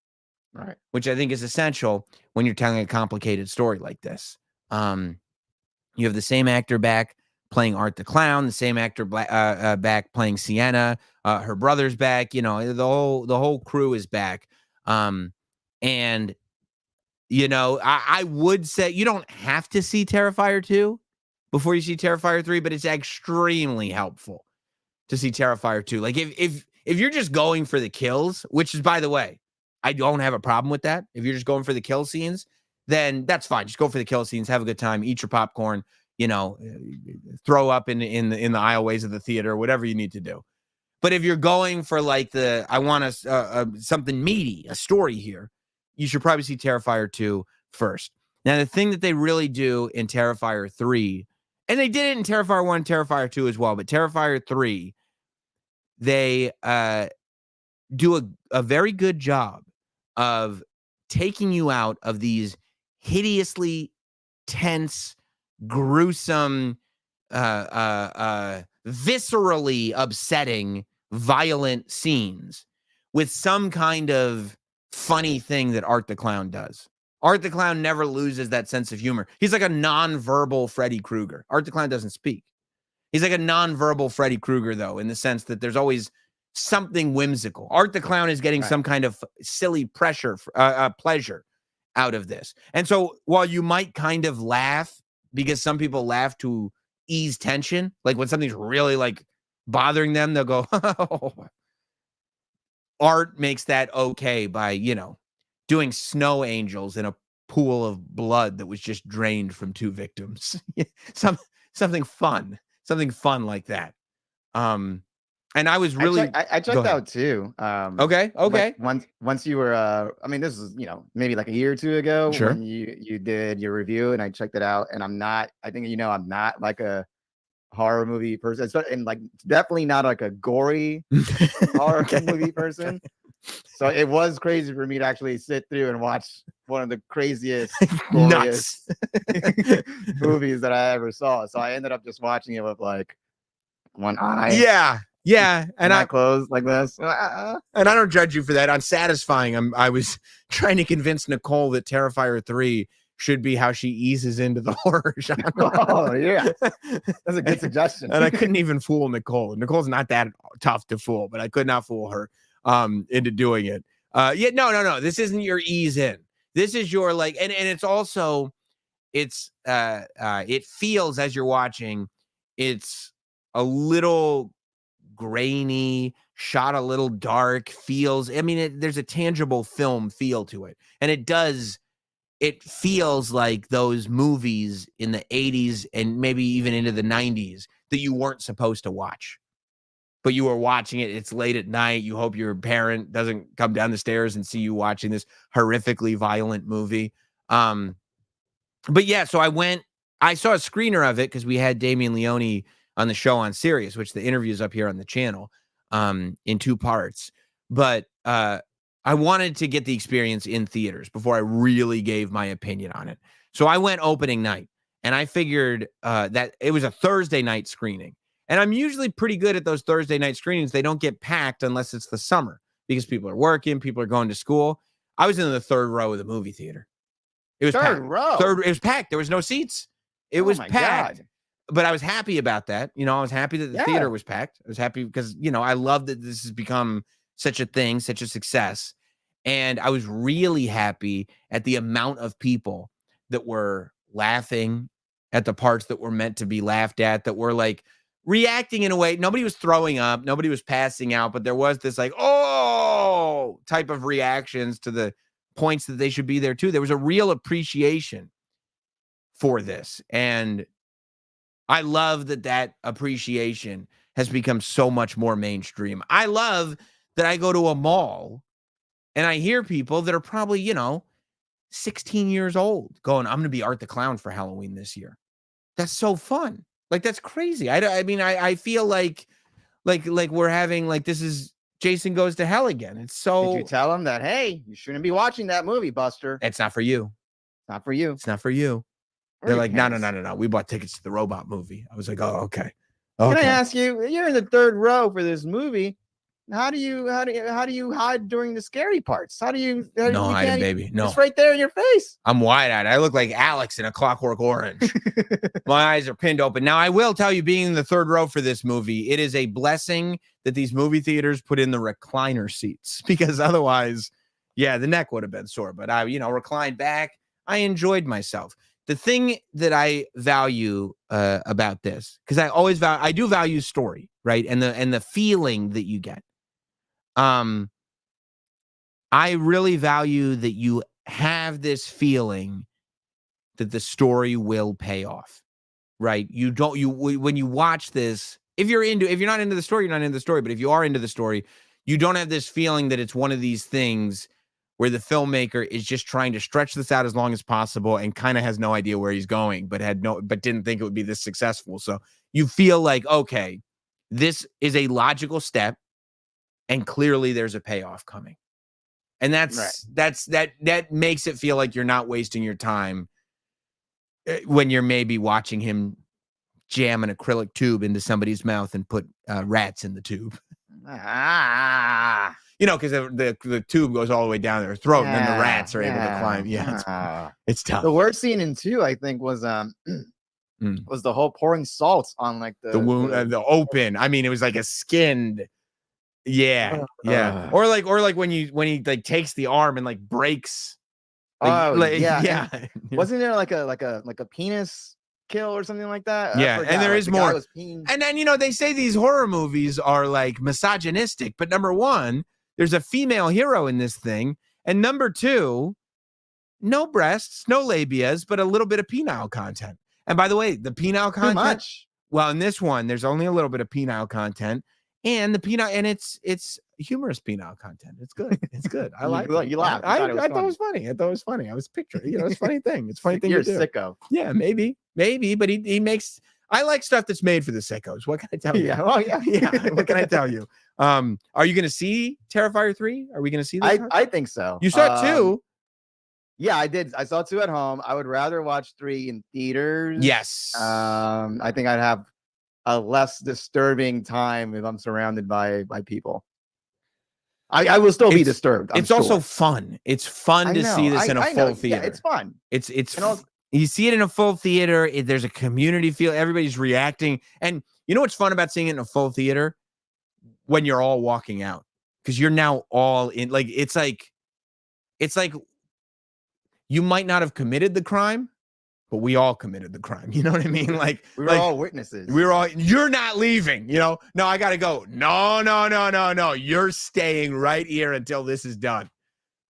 Right. Which I think is essential when you're telling a complicated story like this. You have the same actor back playing Art the Clown, the same actor back playing Sienna, her brother's back, the whole crew is back. And I would say you don't have to see Terrifier 2 before you see Terrifier 3, but it's extremely helpful to see Terrifier 2. Like if you're just going for the kills, which is, by the way, I don't have a problem with that. If you're just going for the kill scenes, then that's fine. Just go for the kill scenes, have a good time, eat your popcorn, throw up in the aisleways of the theater, whatever you need to do. But if you're going for like I want something meaty, a story here, you should probably see Terrifier 2 first. Now, the thing that they really do in Terrifier 3, and they did it in Terrifier 1 and Terrifier 2 as well, but Terrifier 3, they do a very good job of taking you out of these hideously tense, gruesome, viscerally upsetting, violent scenes with some kind of funny thing that Art the Clown does. Art the Clown never loses that sense of humor. He's like a non-verbal Freddy Krueger. Art the Clown doesn't speak. He's like a non-verbal Freddy Krueger, though, in the sense that there's always something whimsical. Art the Clown is getting some kind of silly pleasure out of this. And so while you might kind of laugh, because some people laugh to ease tension, like when something's really like bothering them, they'll go, oh. Art makes that okay by, doing snow angels in a pool of blood that was just drained from 2 victims. Something fun like that. And I was really, I checked out too. Okay. Once you were, this is, maybe like a year or 2 ago Sure. when you did your review, and I checked it out, and I'm not like a horror movie person, and like definitely not like a gory horror movie person. So it was crazy for me to actually sit through and watch one of the craziest, goriest movies that I ever saw. So I ended up just watching it with like one eye. Yeah. And I closed like this. And I don't judge you for that. I'm satisfying. I was trying to convince Nicole that Terrifier 3 should be how she eases into the horror genre. Oh, yeah. That's a good suggestion. And I couldn't even fool Nicole. Nicole's not that tough to fool, but I could not fool her into doing it. No. This isn't your ease in. This is your like, and it's also, it feels as you're watching, it's a little grainy, shot a little dark, feels, there's a tangible film feel to it. And it feels like those movies in the 80s and maybe even into the 90s that you weren't supposed to watch. But you were watching it. It's late at night. You hope your parent doesn't come down the stairs and see you watching this horrifically violent movie. But yeah, so I saw a screener of it because we had Damian Leone on the show on Sirius, which the interview is up here on the channel in 2 parts. But I wanted to get the experience in theaters before I really gave my opinion on it. So I went opening night, and I figured that it was a Thursday night screening. And I'm usually pretty good at those Thursday night screenings. They don't get packed unless it's the summer because people are working, people are going to school. I was in the 3rd row of the movie theater. It was Third packed. row. It was packed. There was no seats. It was packed. God. But I was happy about that. I was happy that the theater was packed. I was happy because, I love that this has become such a thing, such a success. And I was really happy at the amount of people that were laughing at the parts that were meant to be laughed at, that were like reacting in a way. Nobody was throwing up, nobody was passing out, but there was this like, oh, type of reactions to the points that they should be there too. There was a real appreciation for this. And I love that appreciation has become so much more mainstream. I love that I go to a mall and I hear people that are probably, 16 years old going, I'm going to be Art the Clown for Halloween this year. That's so fun. Like, that's crazy. I mean, I feel like we're having, like, this is Jason Goes to Hell again. It's so. Did you tell him that, hey, you shouldn't be watching that movie, Buster? It's not for you. Not for you. It's not for you. They're like, no. We bought tickets to the robot movie. I was like, oh, okay. Can I ask you? You're in the third row for this movie. How do you hide during the scary parts? No hiding, baby. No, it's right there in your face. I'm wide-eyed. I look like Alex in A Clockwork Orange. My eyes are pinned open. Now, I will tell you, being in the third row for this movie, it is a blessing that these movie theaters put in the recliner seats, because otherwise, yeah, the neck would have been sore. But I, reclined back. I enjoyed myself. The thing that I value about this, because I do value story, right, and the feeling that you get. I really value that you have this feeling that the story will pay off, right? When you watch this, if you're not into the story, you're not into the story. But if you are into the story, you don't have this feeling that it's one of these things where the filmmaker is just trying to stretch this out as long as possible and kind of has no idea where he's going, but didn't think it would be this successful. So you feel like, okay, this is a logical step, and clearly there's a payoff coming. And that makes it feel like you're not wasting your time when you're maybe watching him jam an acrylic tube into somebody's mouth and put rats in the tube. Because the tube goes all the way down their throat, and then the rats are able to climb. Yeah, it's tough. The worst scene in 2, I think, was was the whole pouring salt on like the wound, the open. I mean, it was like a skinned. Yeah. Or like when he like takes the arm and like breaks. Yeah. Wasn't there like a penis kill or something like that? Yeah, and there is more. And then they say these horror movies are like misogynistic, but number one, there's a female hero in this thing, and number two, no breasts, no labias, but a little bit of penile content. And by the way, the penile content. Too much. Well, in this one, there's only a little bit of penile content. And the penile, and it's humorous penile content. It's good. It's good. I like it. You laughed. I thought it was funny. I thought it was funny. I was picturing, it's a funny thing. It's a funny thing You're to do. a sicko. Yeah, maybe, but he makes. I like stuff that's made for the sickos. What can I tell you? Yeah. Oh yeah. What can I tell you? Are you going to see Terrifier 3? Are we going to see this? I think so. You saw 2. Yeah, I did. I saw 2 at home. I would rather watch 3 in theaters. Yes. I think I'd have a less disturbing time if I'm surrounded by people. I will still be disturbed. It's also fun. It's fun to see this in a full theater. Yeah, it's fun. You see it in a full theater. There's a community feel. Everybody's reacting. And you know what's fun about seeing it in a full theater? When you're all walking out, because you're now all in. Like it's like you might not have committed the crime, but we all committed the crime. You know what I mean? Like we were all witnesses. You're not leaving, No, I got to go. No. You're staying right here until this is done.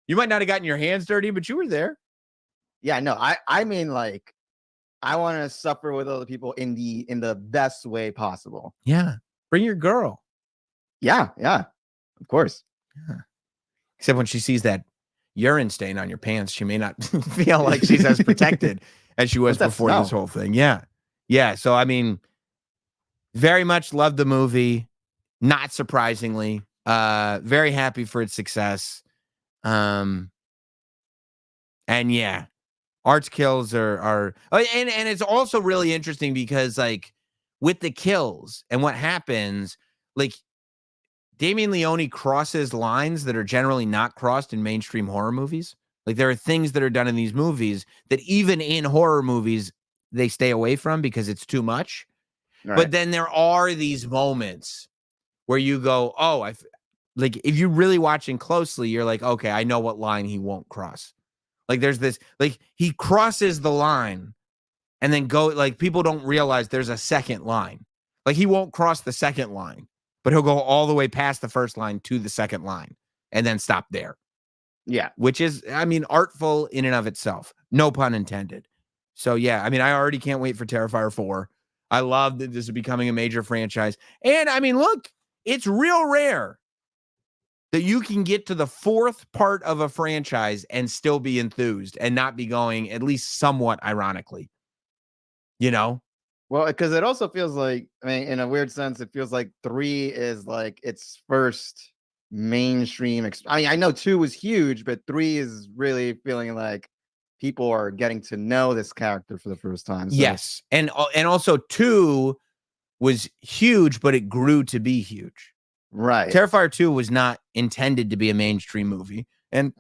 You might not have gotten your hands dirty, but you were there. Yeah, no, I mean, like, I want to suffer with other people in the best way possible. Yeah. Bring your girl. Yeah. Of course. Yeah. Except when she sees that urine stain on your pants, she may not feel like she's as protected as she was before this whole thing. Yeah. So, I mean, very much loved the movie. Not surprisingly, very happy for its success. And yeah, Art's kills are and it's also really interesting because like with the kills and what happens, like Damien Leone crosses lines that are generally not crossed in mainstream horror movies. Like there are things that are done in these movies that even in horror movies, they stay away from because it's too much. Right. But then there are these moments where you go, oh, like if you're really watching closely, you're like, okay, I know what line he won't cross. Like there's this, like he crosses the line and then like people don't realize there's a second line. Like he won't cross the second line, but he'll go all the way past the first line to the second line and then stop there. Yeah. Which is, I mean, artful in and of itself. No pun intended. So yeah, I mean, I already can't wait for Terrifier 4. I love that this is becoming a major franchise. And I mean, look, it's real rare that you can get to the fourth part of a franchise and still be enthused and not be going, at least somewhat ironically, you know? Well, because it also feels like, I mean, in a weird sense, it feels like 3 is like its first mainstream. I mean, I know 2 was huge, but 3 is really feeling like people are getting to know this character for the first time. So. Yes. And also 2 was huge, but it grew to be huge. Right. Terrifier 2 was not intended to be a mainstream movie. And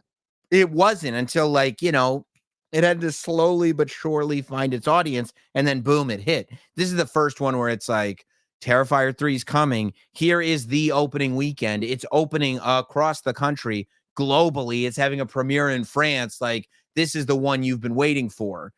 it wasn't until, like, you know, it had to slowly but surely find its audience. And then boom, it hit. This is the first one where it's like, Terrifier 3 is coming. Here is the opening weekend. It's opening across the country globally. It's having a premiere in France. Like, this is the one you've been waiting for.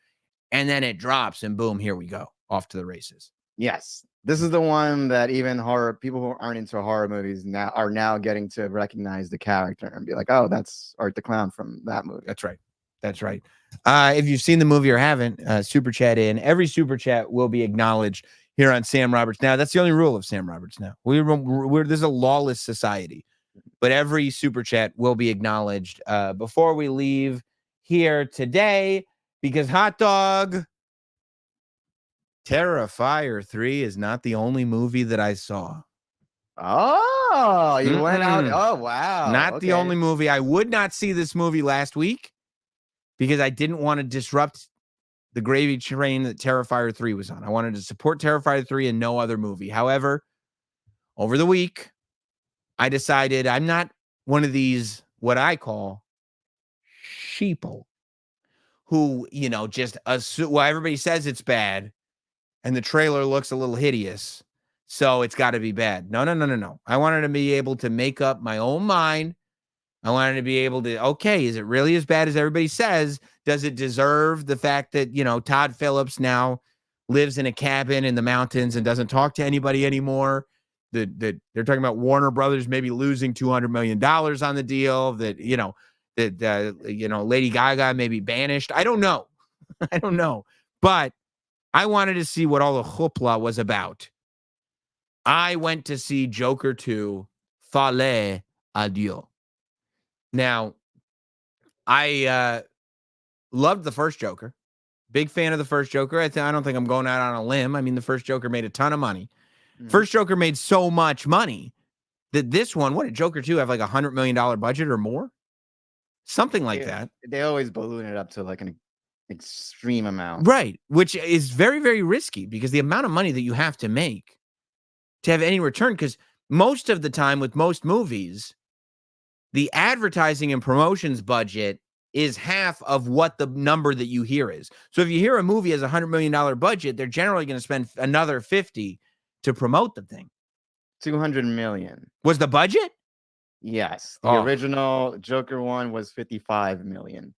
And then it drops and boom, here we go. Off to the races. Yes. This is the one that even people who aren't into horror movies are now getting to recognize the character and be like, oh, that's Art the Clown from that movie. That's right. That's right. If you've seen the movie or haven't, super chat in. Every super chat will be acknowledged here on Sam Roberts Now. That's the only rule of Sam Roberts Now. We're there's a lawless society, but every super chat will be acknowledged before we leave here today, because hot dog, Terrifier 3 is not the only movie that I saw. Oh, you went out. Oh, wow. Not the only movie. I would not see this movie last week because I didn't want to disrupt the gravy train that Terrifier 3 was on. I wanted to support Terrifier 3 and no other movie. However, over the week, I decided I'm not one of these, what I call sheeple, who, you know, just assume, well, everybody says it's bad and the trailer looks a little hideous, so it's got to be bad. No. I wanted to be able to make up my own mind. I wanted to be able to, okay, is it really as bad as everybody says? Does it deserve the fact that, you know, Todd Phillips now lives in a cabin in the mountains and doesn't talk to anybody anymore? That they're talking about Warner Brothers maybe losing $200 million on the deal, that, you know, Lady Gaga may be banished. I don't know. I don't know. But I wanted to see what all the hoopla was about. I went to see Joker 2, Folie Adieu. Now, I loved the first Joker. Big fan of the first Joker. I don't think I'm going out on a limb. I mean, the first Joker made a ton of money. First Joker made so much money that this one, what did Joker 2 have, like $100 million budget or more? Something like that. They always balloon it up to like an extreme amount. Right. Which is very, very risky because the amount of money that you have to make to have any return, because most of the time with most movies, the advertising and promotions budget is half of what the number that you hear is. So if you hear a movie has $100 million budget, they're generally going to spend another 50 to promote the thing. 200 million was the budget. Yes, the original Joker one was 55 million.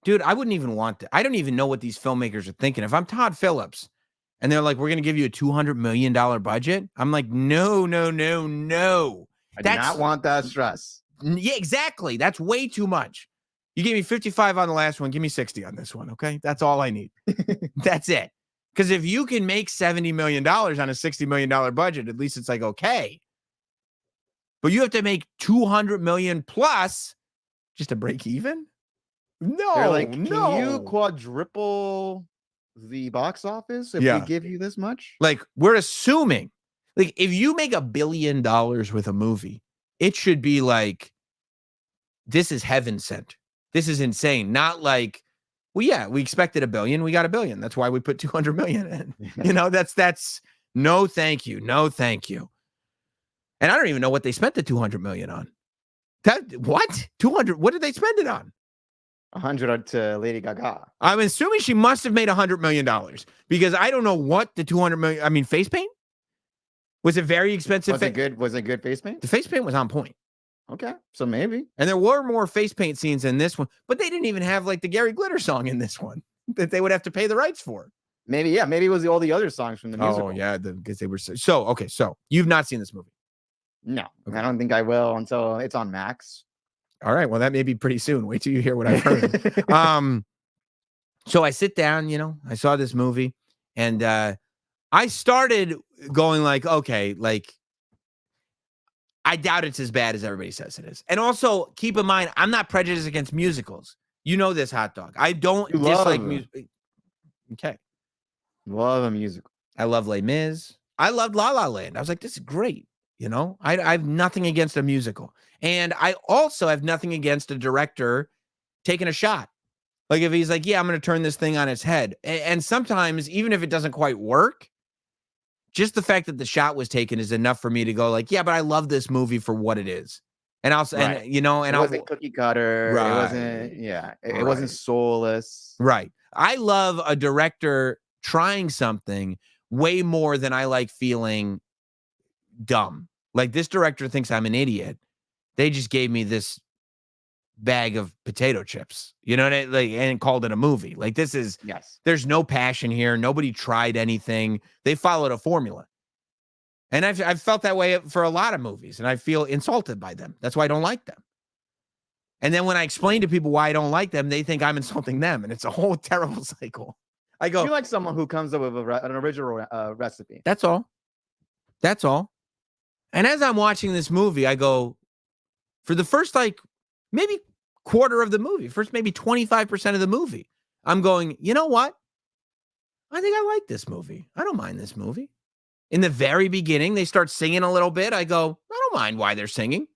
Dude, I wouldn't even want to. I don't even know what these filmmakers are thinking. If I'm Todd Phillips and they're like, we're going to give you a $200 million budget, I'm like, no. I do not want that stress. Yeah, exactly. That's way too much. You gave me 55 on the last one. Give me 60 on this one. Okay. That's all I need. That's it. Because if you can make $70 million on a $60 million budget, at least it's like, okay. But you have to make 200 million plus just to break even? No. They're like, can you quadruple the box office if we give you this much? Like, we're assuming, like, if you make $1 billion with a movie, it should be like, this is heaven sent. This is insane. Not like, well, yeah, we expected $1 billion. We got $1 billion. That's why we put 200 million in. You know, that's no, thank you. No, thank you. And I don't even know what they spent the 200 million on. What? 200? What did they spend it on? 100 to Lady Gaga. I'm assuming she must have made $100 million because I don't know what the 200 million. I mean, face paint. Was it very expensive? Was it good? Was it good face paint? The face paint was on point. Okay, so maybe. And there were more face paint scenes in this one, but they didn't even have like the Gary Glitter song in this one that they would have to pay the rights for. Maybe, yeah. Maybe it was all the other songs from the musical. Oh, yeah, because they were okay. So you've not seen this movie? No, Okay. I don't think I will until it's on Max. All right, well, that may be pretty soon. Wait till you hear what I've heard. So I sit down, I saw this movie, and I started going like, okay, like, I doubt it's as bad as everybody says it is. And also, keep in mind, I'm not prejudiced against musicals. You know this, Hot Dog. I don't dislike music. Okay. Love a musical. I love Les Mis. I loved La La Land. I was like, this is great. I have nothing against a musical. And I also have nothing against a director taking a shot. Like if he's like, yeah, I'm going to turn this thing on its head. And sometimes, even if it doesn't quite work, just the fact that the shot was taken is enough for me to go like, yeah, but I love this movie for what it is. And also, right. and it wasn't cookie cutter. Right. It wasn't, yeah, it Right. wasn't soulless. Right. I love a director trying something way more than I like feeling dumb. Like this director thinks I'm an idiot. They just gave me this bag of potato chips, and called it a movie. Like this is, yes, there's no passion here. Nobody tried anything. They followed a formula. And I've felt that way for a lot of movies, and I feel insulted by them. That's why I don't like them. And then when I explain to people why I don't like them, they think I'm insulting them, and it's a whole terrible cycle. I go, you like someone who comes up with an original recipe. That's all. That's all. And as I'm watching this movie, I go, for the first maybe quarter of the movie, first maybe 25% of the movie, I'm going, you know what? I think I like this movie. I don't mind this movie. In the very beginning, they start singing a little bit. I go, I don't mind why they're singing.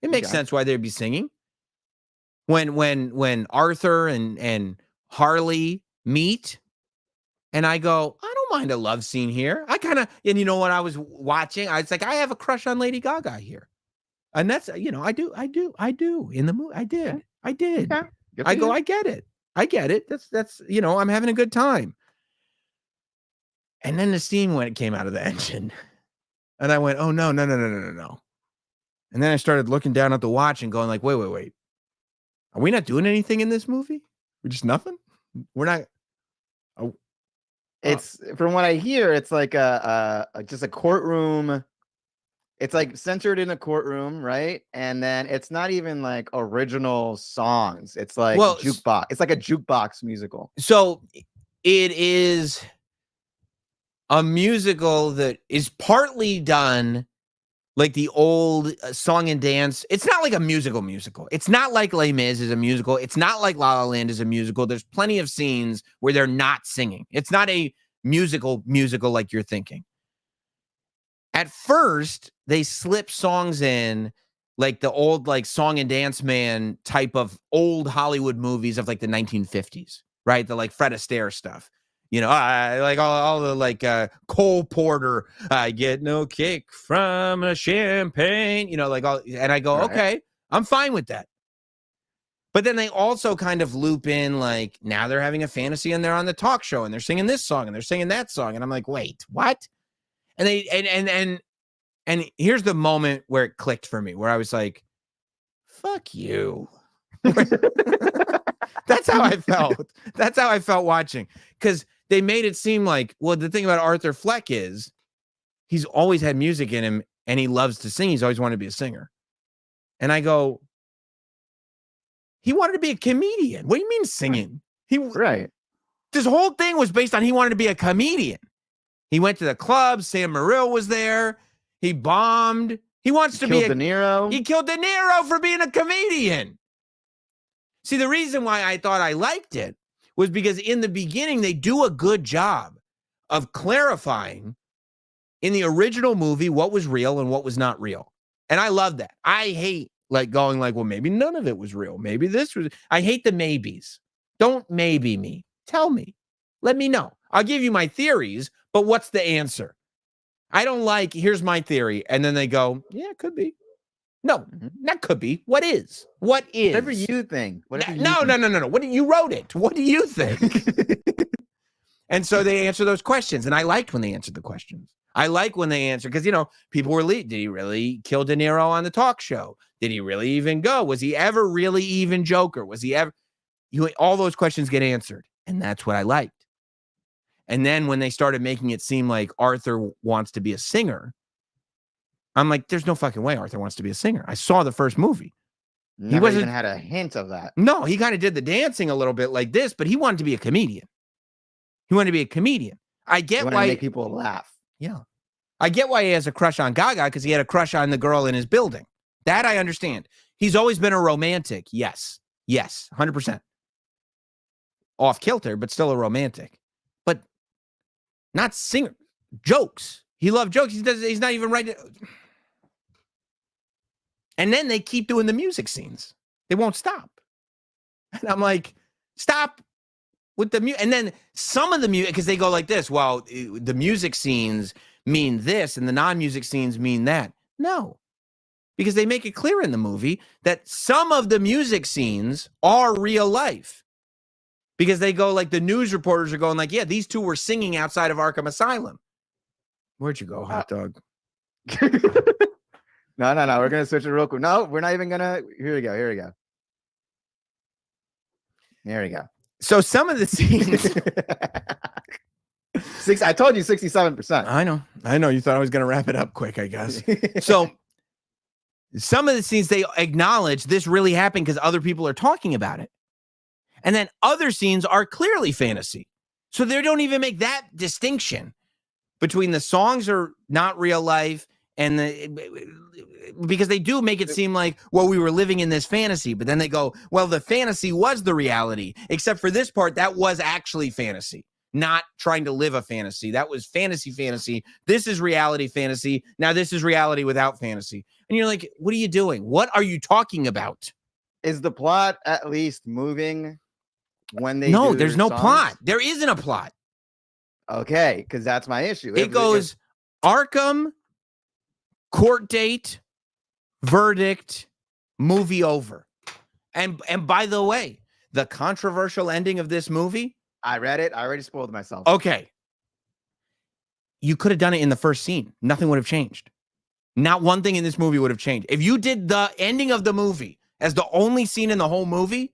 It makes sense why they'd be singing. When Arthur and Harley meet, and I go, I don't mind a love scene here. I kind of, and you know what I was watching? I was like, I have a crush on Lady Gaga here. And that's, I do in the movie. I did. Okay. I go, I get it. That's, I'm having a good time. And then the scene when it came out of the engine, and I went, oh no. And then I started looking down at the watch and going like, wait. Are we not doing anything in this movie? We're just nothing. We're not. It's from what I hear, it's like just a courtroom. It's like centered in a courtroom, right? And then it's not even like original songs. It's like jukebox. It's like a jukebox musical. So it is a musical that is partly done like the old song and dance. It's not like a musical. It's not like Les Mis is a musical. It's not like La La Land is a musical. There's plenty of scenes where they're not singing. It's not a musical like you're thinking. At first, they slip songs in like the old like song and dance man type of old Hollywood movies of like the 1950s, right? The like Fred Astaire stuff. Like all the like Cole Porter, I get no kick from a champagne, like all, and I go, okay, I'm fine with that. But then they also kind of loop in like, now they're having a fantasy and they're on the talk show and they're singing this song and they're singing that song. And I'm like, wait, what? And they, and here's the moment where it clicked for me, where I was like, fuck you. That's how I felt. That's how I felt watching. Because they made it seem like, well, the thing about Arthur Fleck is he's always had music in him and he loves to sing. He's always wanted to be a singer. And I go, he wanted to be a comedian. What do you mean singing? This whole thing was based on he wanted to be a comedian. He went to the club. Sam Morril was there. He bombed. He wants to be De Niro. He killed De Niro for being a comedian. See, the reason why I thought I liked it was because in the beginning, they do a good job of clarifying in the original movie what was real and what was not real. And I love that. I hate like going like, well, maybe none of it was real. Maybe this was, I hate the maybes. Don't maybe me. Tell me. Let me know. I'll give you my theories, but what's the answer? I don't like, here's my theory. And then they go, yeah, it could be. No, that could be. What is? What is? Whatever you think. No. What do you wrote it? What do you think? And so they answer those questions. And I liked when they answered the questions. I like when they answer because, people were did he really kill De Niro on the talk show? Did he really even go? Was he ever really even Joker? Was he ever? All those questions get answered. And that's what I liked. And then when they started making it seem like Arthur wants to be a singer, I'm like, there's no fucking way Arthur wants to be a singer. I saw the first movie. Never even had a hint of that. No, he kind of did the dancing a little bit like this, but he wanted to be a comedian. I get why make people laugh. Yeah. I get why he has a crush on Gaga because he had a crush on the girl in his building. That I understand. He's always been a romantic. Yes, 100%. Off kilter, but still a romantic. But not singer. Jokes. He loved jokes. He's not even writing. And then they keep doing the music scenes. They won't stop. And I'm like, stop with the music. And then some of the music, because they go like this, well, the music scenes mean this and the non-music scenes mean that. No, because they make it clear in the movie that some of the music scenes are real life. Because they go like the news reporters are going like, yeah, these two were singing outside of Arkham Asylum. Where'd you go, hot dog? No. We're going to switch it real quick. No, we're not even going to. Here we go. So some of the scenes. I told you 67%. I know. You thought I was going to wrap it up quick, I guess. So some of the scenes, they acknowledge this really happened because other people are talking about it. And then other scenes are clearly fantasy. So they don't even make that distinction between the songs are not real life and because they do make it seem like, well, we were living in this fantasy, but then they go, well, the fantasy was the reality, except for this part, that was actually fantasy, not trying to live a fantasy. That was fantasy. This is reality fantasy. Now this is reality without fantasy. And you're like, what are you doing? What are you talking about? Is the plot at least moving when they No, do there's no songs? plot. There isn't a plot. Okay, because that's my issue. It goes Arkham, court date, verdict, movie over. And by the way, the controversial ending of this movie. I read it. I already spoiled myself. Okay. You could have done it in the first scene. Nothing would have changed. Not one thing in this movie would have changed. If you did the ending of the movie as the only scene in the whole movie,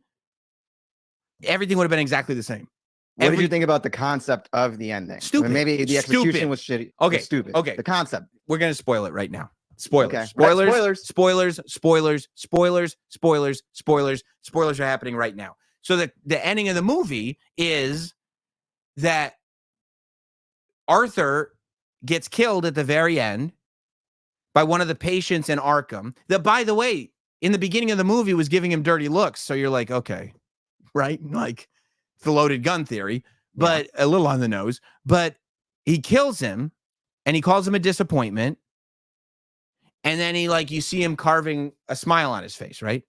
everything would have been exactly the same. What did you think about the concept of the ending? Stupid. When maybe the execution was shitty. Okay. Was stupid. Okay. The concept. We're going to spoil it right now. Spoilers. Okay. Spoilers are happening right now. So the ending of the movie is that Arthur gets killed at the very end by one of the patients in Arkham that, by the way, in the beginning of the movie was giving him dirty looks. So you're like, okay, right? Like the loaded gun theory, but a little on the nose. But he kills him and he calls him a disappointment. And then you see him carving a smile on his face, right?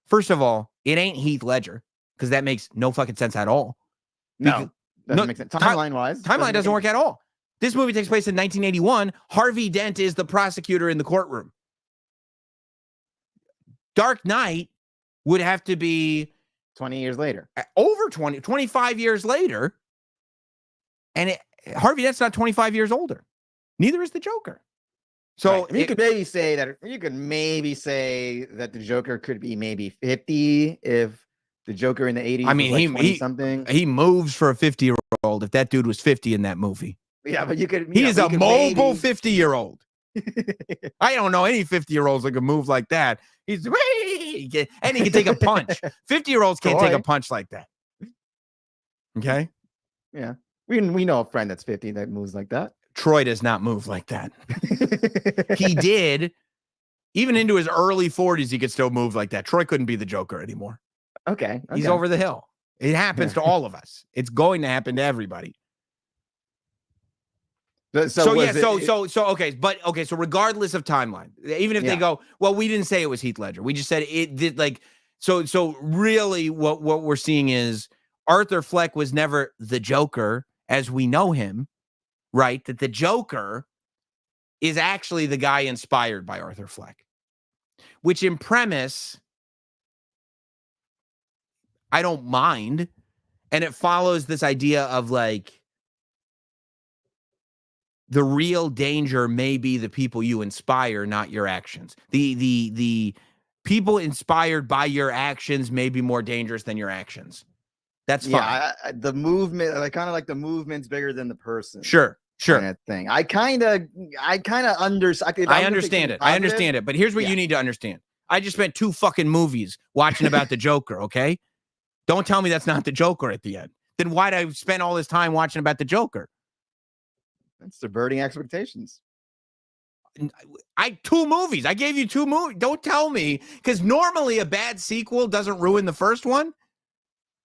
First of all, it ain't Heath Ledger because that makes no fucking sense at all. Doesn't make sense. Timeline-wise. Timeline doesn't work at all. This movie takes place in 1981. Harvey Dent is the prosecutor in the courtroom. Dark Knight would have to be 20 years later. Over 25 years later. And Harvey Dent's not 25 years older. Neither is the Joker. So you could maybe say that the Joker could be maybe 50 if the Joker in the 80s. I mean, was like something. He moves for a 50-year-old. If that dude was 50 in that movie, yeah, but he is a mobile 50-year-old. I don't know any 50-year-olds that can move like that. And he can take a punch. 50-year-olds can't take a punch like that. Okay. Yeah, we know a friend that's 50 that moves like that. Troy does not move like that. He did. Even into his early 40s, he could still move like that. Troy couldn't be the Joker anymore. Okay. He's over the hill. It happens to all of us. It's going to happen to everybody. So regardless of timeline, even if they go, well, we didn't say it was Heath Ledger. We just said it did so really what we're seeing is Arthur Fleck was never the Joker as we know him. Right, that the Joker is actually the guy inspired by Arthur Fleck, which in premise, I don't mind. And it follows this idea of the real danger may be the people you inspire, not your actions. The people inspired by your actions may be more dangerous than your actions. That's fine. Yeah, the movement, like kind of like the movement's bigger than the person. Sure. Kind of thing. I kind of understand. I understand it. I understand it. But here's what you need to understand. I just spent 2 fucking movies watching about the Joker, okay? Don't tell me that's not the Joker at the end. Then why'd I spend all this time watching about the Joker? It's subverting expectations. 2 movies. I gave you 2 movies. Don't tell me, because normally a bad sequel doesn't ruin the first one.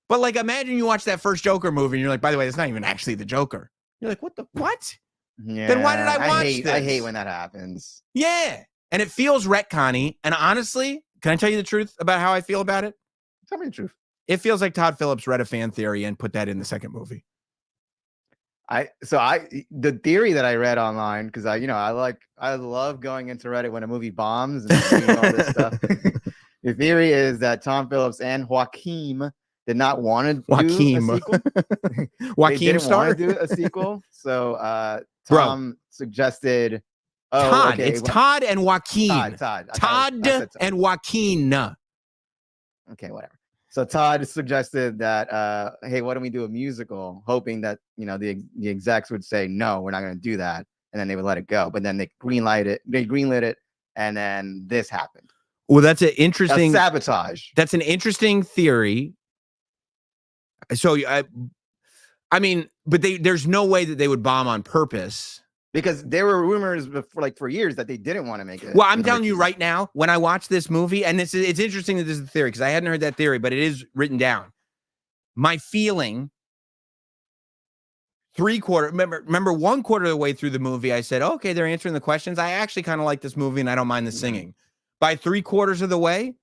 But like, imagine you watch that first Joker movie and you're like, by the way, it's not even actually the Joker. You're like, what? Yeah. Then why did I watch this? I hate when that happens. Yeah. And it feels retconny. And honestly, can I tell you the truth about how I feel about it? Tell me the truth. It feels like Todd Phillips read a fan theory and put that in the second movie. The theory that I read online, because I love going into Reddit when a movie bombs and seeing all this stuff. The theory is that Tom Phillips and Joaquin did not want to do a sequel. They didn't want to do a sequel. So Tom suggested Todd. Okay, it's Todd and Joaquin. Todd and Joaquin. Okay, whatever. So Todd suggested that, hey, why don't we do a musical? Hoping that the execs would say no, we're not going to do that, and then they would let it go. But then they greenlit it, and then this happened. Well, that's an interesting sabotage. That's an interesting theory. So I mean, but there's no way that they would bomb on purpose. Because there were rumors for years that they didn't want to make it. Well, I'm telling you right now, when I watch this movie, and it's interesting that this is the theory, because I hadn't heard that theory, but it is written down. My feeling, 3/4, remember 1/4 of the way through the movie, I said, okay, they're answering the questions. I actually kind of like this movie, and I don't mind the singing. By 3/4 of the way,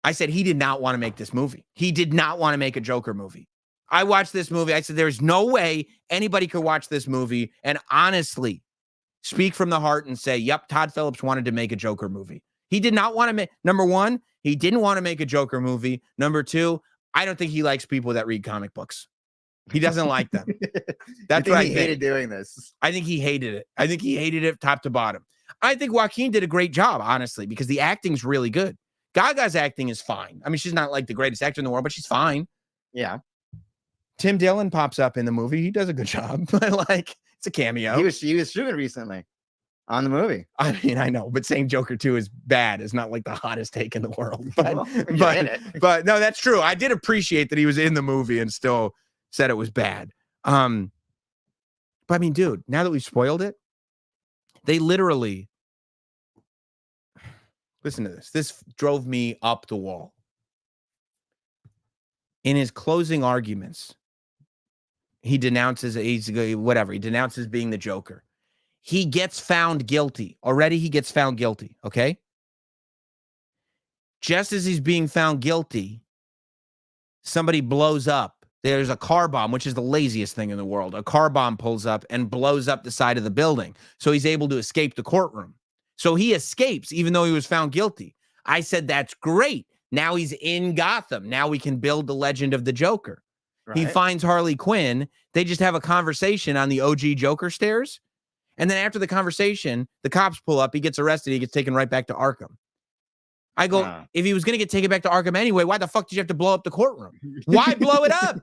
I said he did not want to make this movie. He did not want to make a Joker movie. I watched this movie. I said, there's no way anybody could watch this movie and honestly speak from the heart and say, yep, Todd Phillips wanted to make a Joker movie. He did not want to make, number one, he didn't want to make a Joker movie. Number two, I don't think he likes people that read comic books. He doesn't like them. That's why he hated doing this. I think he hated it. I think he hated it top to bottom. I think Joaquin did a great job, honestly, because the acting's really good. Gaga's acting is fine. I mean, she's not like the greatest actor in the world, but she's fine. Yeah. Tim Dillon pops up in the movie. He does a good job. Like, it's a cameo. He was shooting recently on the movie. I mean, I know, but saying Joker 2 is bad is not like the hottest take in the world. But, but no, that's true. I did appreciate that he was in the movie and still said it was bad. But I mean, dude, now that we've spoiled it, they literally, listen to this. This drove me up the wall. In his closing arguments, he denounces, he denounces being the Joker. He gets found guilty. Already he gets found guilty, okay? Just as he's being found guilty, somebody blows up. There's a car bomb, which is the laziest thing in the world. A car bomb pulls up and blows up the side of the building. So he's able to escape the courtroom. So he escapes, even though he was found guilty. I said, that's great. Now he's in Gotham. Now we can build the legend of the Joker. Right. He finds Harley Quinn. They just have a conversation on the OG Joker stairs. And then after the conversation, the cops pull up. He gets arrested. He gets taken right back to Arkham. I go, if he was going to get taken back to Arkham anyway, why the fuck did you have to blow up the courtroom? Why blow it up?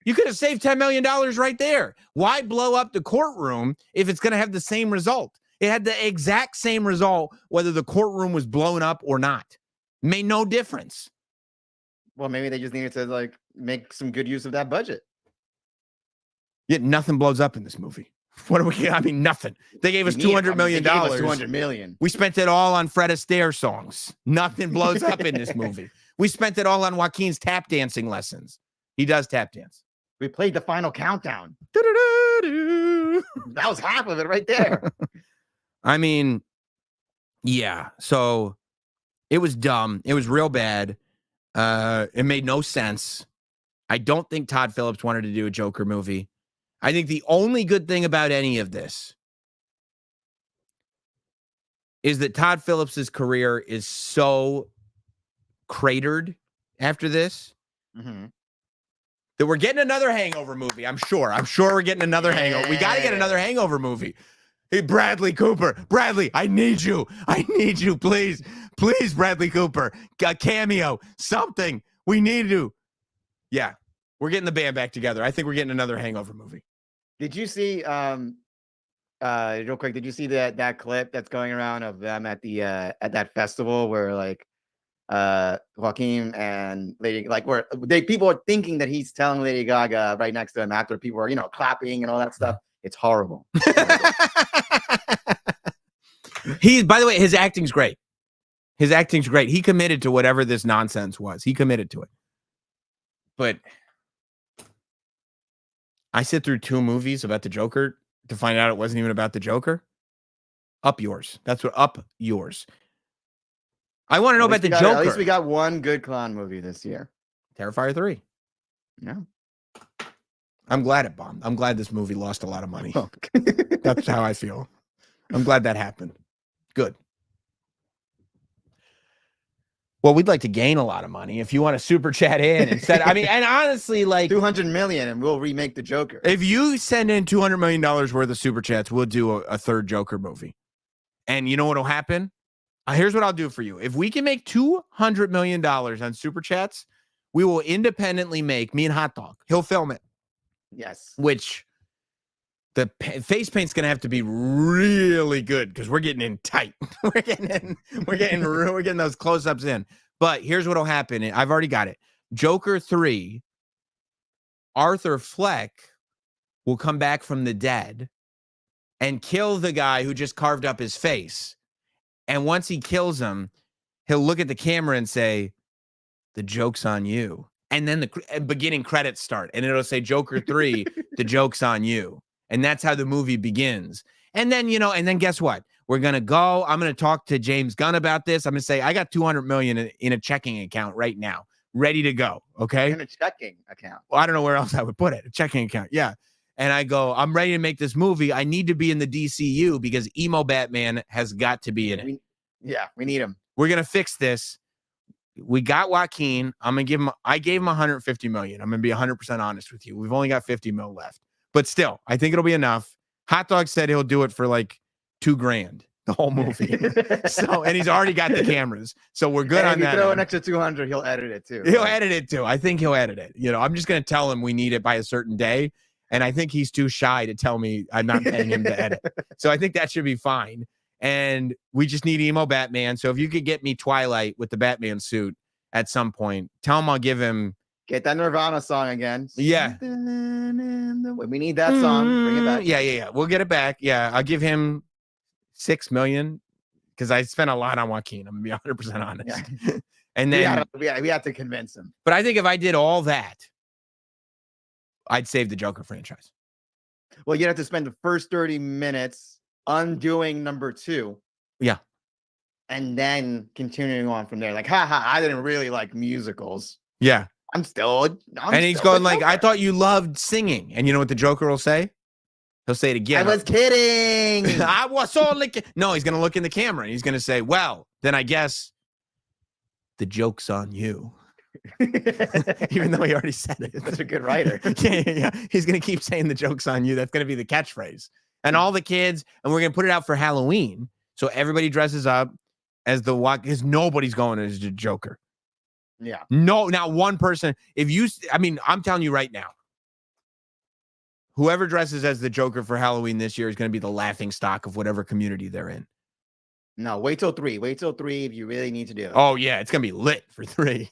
You could have saved $10 million right there. Why blow up the courtroom if it's going to have the same result? It had the exact same result, whether the courtroom was blown up or not. Made no difference. Well, maybe they just needed to make some good use of that budget. Yet nothing blows up in this movie. What are we? I mean, nothing. They gave us $200 million. $200 million. We spent it all on Fred Astaire songs. Nothing blows up in this movie. We spent it all on Joaquin's tap dancing lessons. He does tap dance. We played the final countdown. That was half of it right there. I mean, yeah. So it was dumb. It was real bad. It made no sense. I don't think Todd Phillips wanted to do a Joker movie. I think the only good thing about any of this is that Todd Phillips's career is so cratered after this that we're getting another Hangover movie. I'm sure we're getting another Hangover. We got to get another Hangover movie. Hey, Bradley Cooper. Bradley, I need you. Please, Bradley Cooper. A cameo, something. We need to. Yeah, we're getting the band back together. I think we're getting another Hangover movie. Did you see, real quick, did you see that clip that's going around of them at that festival where like Joaquin and Lady, like where people are thinking that he's telling Lady Gaga right next to him after people are, clapping and all that stuff. It's horrible. By the way, his acting's great. He committed to whatever this nonsense was. He committed to it. But I sit through 2 movies about the Joker to find out it wasn't even about the Joker. Up yours. That's what up yours. I want to know about the Joker. At least we got one good clown movie this year. Terrifier 3. No. I'm glad it bombed. I'm glad this movie lost a lot of money. That's how I feel. I'm glad that happened. Good. Well, we'd like to gain a lot of money. If you want to super chat in instead, and honestly, like 200 million, and we'll remake the Joker. If you send in $200 million worth of super chats, we'll do a third Joker movie. And you know what'll happen? Here's what I'll do for you. If we can make $200 million on super chats, we will independently make me and Hot Dog. He'll film it. Yes. Which the face paint's gonna have to be really good because we're getting in tight. we're getting those close-ups in. But here's what'll happen. I've already got it. Joker 3, Arthur Fleck will come back from the dead and kill the guy who just carved up his face. And once he kills him, he'll look at the camera and say, "The joke's on you." And then the beginning credits start, and it'll say Joker 3, the joke's on you. And that's how the movie begins. And then, and then guess what? We're going to go. I'm going to talk to James Gunn about this. I'm going to say, I got $200 million in a checking account right now, ready to go. Okay. In a checking account. Well, I don't know where else I would put it. A checking account. Yeah. And I go, I'm ready to make this movie. I need to be in the DCU because emo Batman has got to be in it. We need him. We're going to fix this. We got Joaquin. I gave him $150 million. I'm going to be 100% honest with you. We've only got 50 mil left, but still, I think it'll be enough. Hot Dog said he'll do it for like $2,000, the whole movie. And he's already got the cameras. So we're good on that. Throw an extra 200, he'll edit it too. He'll edit it too. I think he'll edit it. I'm just going to tell him we need it by a certain day. And I think he's too shy to tell me I'm not paying him to edit. So I think that should be fine. And we just need emo Batman. So if you could get me Twilight with the Batman suit at some point, tell him I'll give him. Get that Nirvana song again. Yeah. We need that song. Bring it back. Yeah. We'll get it back. Yeah. I'll give him $6 million because I spent a lot on Joaquin. I'm going to be 100% honest. Yeah. And then we have to convince him. But I think if I did all that, I'd save the Joker franchise. Well, you'd have to spend the first 30 minutes undoing number 2. Yeah. And then continuing on from there. Like, I didn't really like musicals. Yeah. And he's going like, I thought you loved singing. And you know what the Joker will say? He'll say it again. I was kidding. I was only No, he's going to look in the camera and he's going to say, well, then I guess the joke's on you. Even though he already said it. That's a good writer. Yeah. He's going to keep saying the joke's on you. That's going to be the catchphrase. And all the kids, and we're going to put it out for Halloween. So everybody dresses up as because nobody's going as the Joker. Yeah. No, not one person. I'm telling you right now, whoever dresses as the Joker for Halloween this year is going to be the laughing stock of whatever community they're in. No, wait till 3. Wait till 3 if you really need to do it. Oh, yeah. It's going to be lit for 3.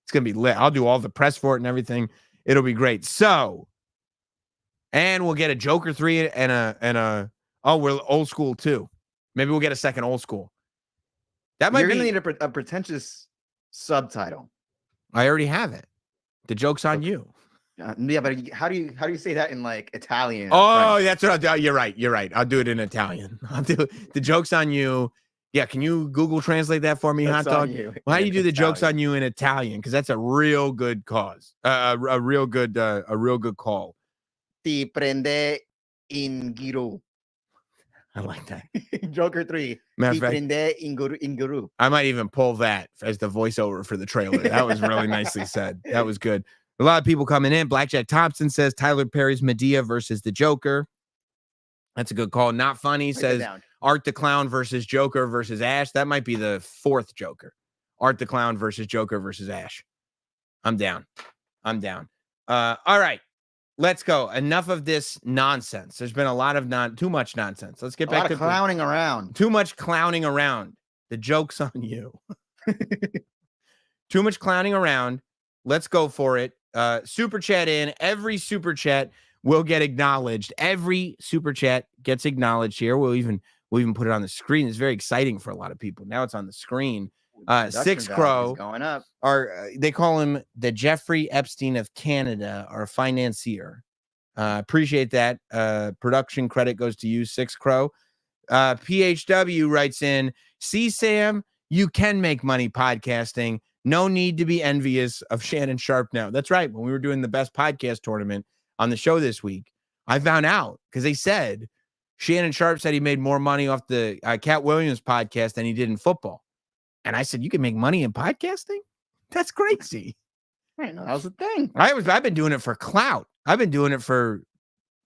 It's going to be lit. I'll do all the press for it and everything. It'll be great. So, and we'll get a Joker 3 and we're old school too. Maybe we'll get a second old school. That might You're going to need a pretentious subtitle. I already have it. The joke's on you. Yeah, but how do you say that in like Italian? Oh, that's what I'll do. You're right. I'll do it in Italian. I'll do the joke's on you. Yeah, can you Google translate that for me, Hot Dog? Well, how do you do the joke's on you in Italian? Because that's a real good cause. A real good call. Ti prende in giro. I like that. Joker 3. Matter Ti prende in giro. I might even pull that as the voiceover for the trailer. That was really nicely said. That was good. A lot of people coming in. Blackjack Thompson says Tyler Perry's Medea versus the Joker. That's a good call. Not Funny says Art the Clown versus Joker versus Ash. That might be the fourth Joker. Art the Clown versus Joker versus Ash. I'm down. All right. Let's go. Enough of this nonsense. There's been a lot of too much nonsense. Let's get back to clowning around. Too much clowning around. The joke's on you. Too much clowning around. Let's go for it. Super chat in. Every super chat will get acknowledged. Every super chat gets acknowledged here. We'll even put it on the screen. It's very exciting for a lot of people. Now it's on the screen. Six Crow going up. They call him the Jeffrey Epstein of Canada, our financier. Appreciate that. Production credit goes to you, Six Crow. PHW writes in, see, Sam, you can make money podcasting. No need to be envious of Shannon Sharp now. That's right. When we were doing the best podcast tournament on the show this week, I found out because they said Shannon Sharp said he made more money off the Cat Williams podcast than he did in football. And I said, you can make money in podcasting? That's crazy. I didn't know that was a thing. I've been doing it for clout. I've been doing it for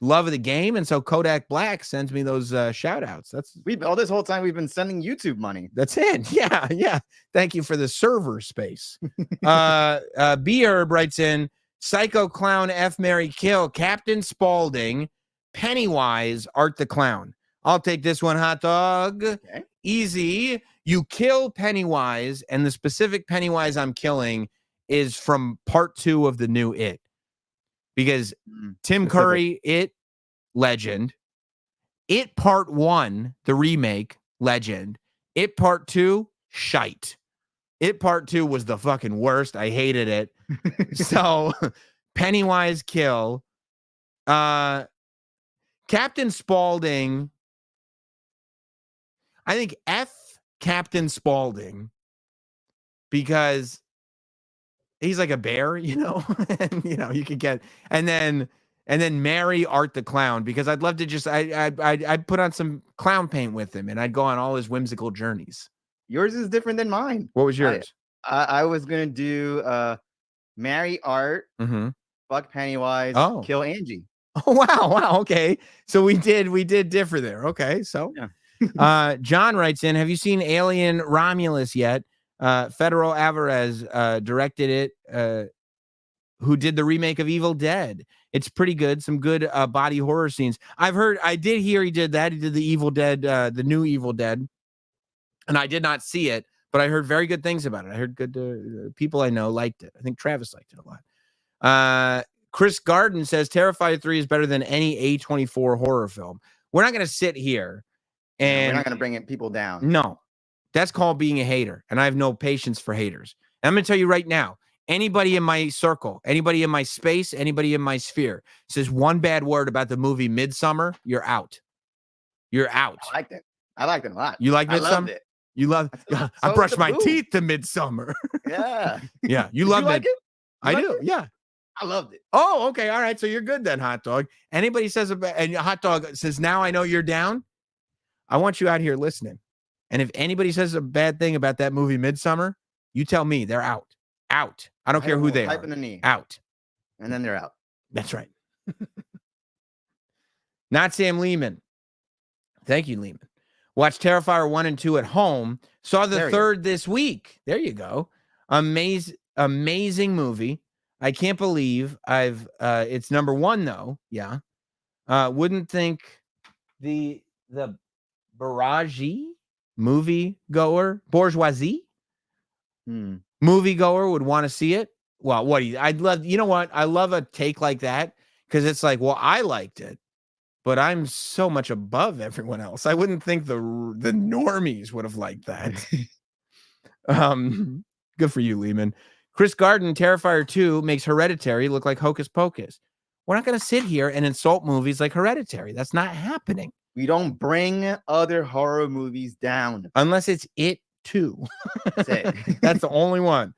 love of the game. And so Kodak Black sends me those shout outs. All this whole time we've been sending YouTube money. That's it. Yeah. Thank you for the server space. B Herb writes in, Psycho Clown F Mary Kill, Captain Spaulding, Pennywise, Art the Clown. I'll take this one, hot dog. Okay. Easy. You kill Pennywise, and the specific Pennywise I'm killing is from part 2 of the new It. Because Tim Curry, It, legend. It part 1, the remake, legend. It part 2, shite. It part 2 was the fucking worst. I hated it. So, Pennywise kill. Captain Spaulding. I think F Captain Spaulding, because he's like a bear, and you could get, and then marry Art the Clown, because I'd love to just I'd put on some clown paint with him and I'd go on all his whimsical journeys. Yours is different than mine. What was yours? I was gonna do marry Art, fuck Pennywise, kill Angie. Oh wow, okay. So we did differ there. Okay, so yeah. John writes in, have you seen Alien Romulus yet? Federal Alvarez directed it, who did the remake of Evil Dead. It's pretty good. Some good body horror scenes. I did hear he did that. He did the Evil Dead, the new Evil Dead. And I did not see it, but I heard very good things about it. I heard good people I know liked it. I think Travis liked it a lot. Chris Garden says Terrifier 3 is better than any A24 horror film. We're not going to sit here and we're not going to bring people down. No, that's called being a hater. And I have no patience for haters. And I'm going to tell you right now, anybody in my circle, anybody in my space, anybody in my sphere says one bad word about the movie Midsommar, you're out. You're out. I liked it. I liked it a lot. You like Midsommar? I loved it. You love I brushed my teeth to Midsommar. Yeah. Yeah. You love like it? I do. Yeah. I loved it. Oh, okay. All right. So you're good then, hot dog. Anybody says and hot dog says, now I know you're down. I want you out here listening. And if anybody says a bad thing about that movie Midsommar, you tell me they're out. Out. I don't care who they are. In the knee. Out. And then they're out. That's right. Not Sam Lehman. Thank you, Lehman. Watch Terrifier 1 and 2 at home. Saw the third this week. There you go. Amazing movie. I can't believe it's number 1 though. Yeah. Wouldn't think the bourgeoisie movie goer would want to see it. Well, I'd love, you know what? I love a take like that because it's like, well, I liked it, but I'm so much above everyone else. I wouldn't think the normies would have liked that. Good for you, Lehman. Chris Garden, Terrifier 2 makes Hereditary look like Hocus Pocus. We're not going to sit here and insult movies like Hereditary. That's not happening. We don't bring other horror movies down. Unless it's It 2. That's it. That's the only one.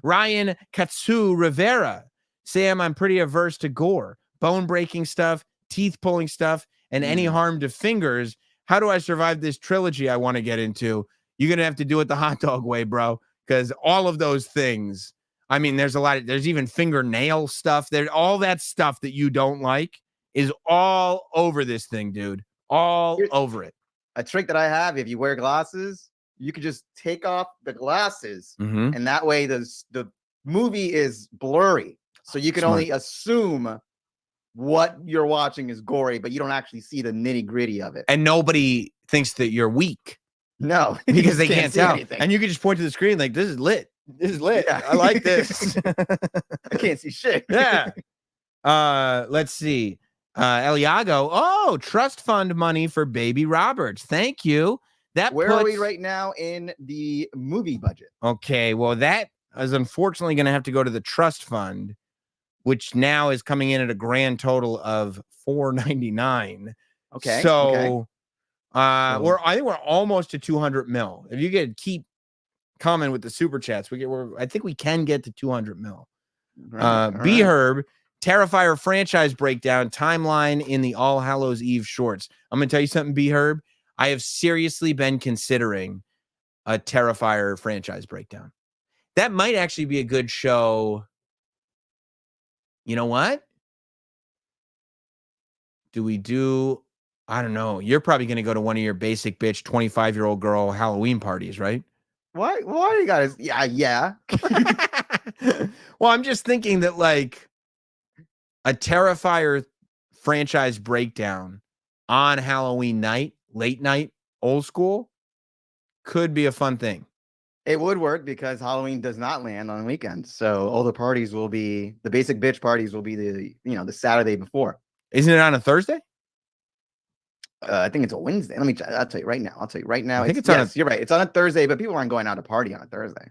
Ryan Katsu Rivera. Sam, I'm pretty averse to gore, bone-breaking stuff, teeth-pulling stuff, and any harm to fingers. How do I survive this trilogy I want to get into? You're going to have to do it the hot dog way, bro, because all of those things I mean, there's even fingernail stuff. There's all that stuff that you don't like is all over this thing, dude. All over it. A trick that I have, if you wear glasses, you could just take off the glasses, and that way the movie is blurry. So you can only assume what you're watching is gory, but you don't actually see the nitty-gritty of it. And nobody thinks that you're weak. No, because they can't tell. Anything. And you can just point to the screen like, this is lit. This is lit. Yeah. I like this. I can't see shit. Yeah. Let's see. Eliago. Oh, trust fund money for baby Roberts. Thank you. Where are we right now in the movie budget? Okay. Well, that is unfortunately going to have to go to the trust fund, which now is coming in at a grand total of $499. Okay. So, I think we're almost to 200 mil. If you could keep coming with the super chats, I think we can get to 200 mil. B Herb, Terrifier franchise breakdown timeline in the All Hallows Eve shorts. I'm gonna tell you something, B Herb. I have seriously been considering a Terrifier franchise breakdown. That might actually be a good show. You know what? Do we do? I don't know. You're probably going to go to one of your basic bitch 25-year-old girl Halloween parties, right? Why you guys? Yeah. Well, I'm just thinking that like a Terrifier franchise breakdown on Halloween night, late night, old school, could be a fun thing. It would work because Halloween does not land on weekends. So all the parties will be, the basic bitch parties will be the Saturday before. Isn't it on a Thursday? I think it's a Wednesday. I'll tell you right now. I think you're right. It's on a Thursday, but people aren't going out to party on a Thursday.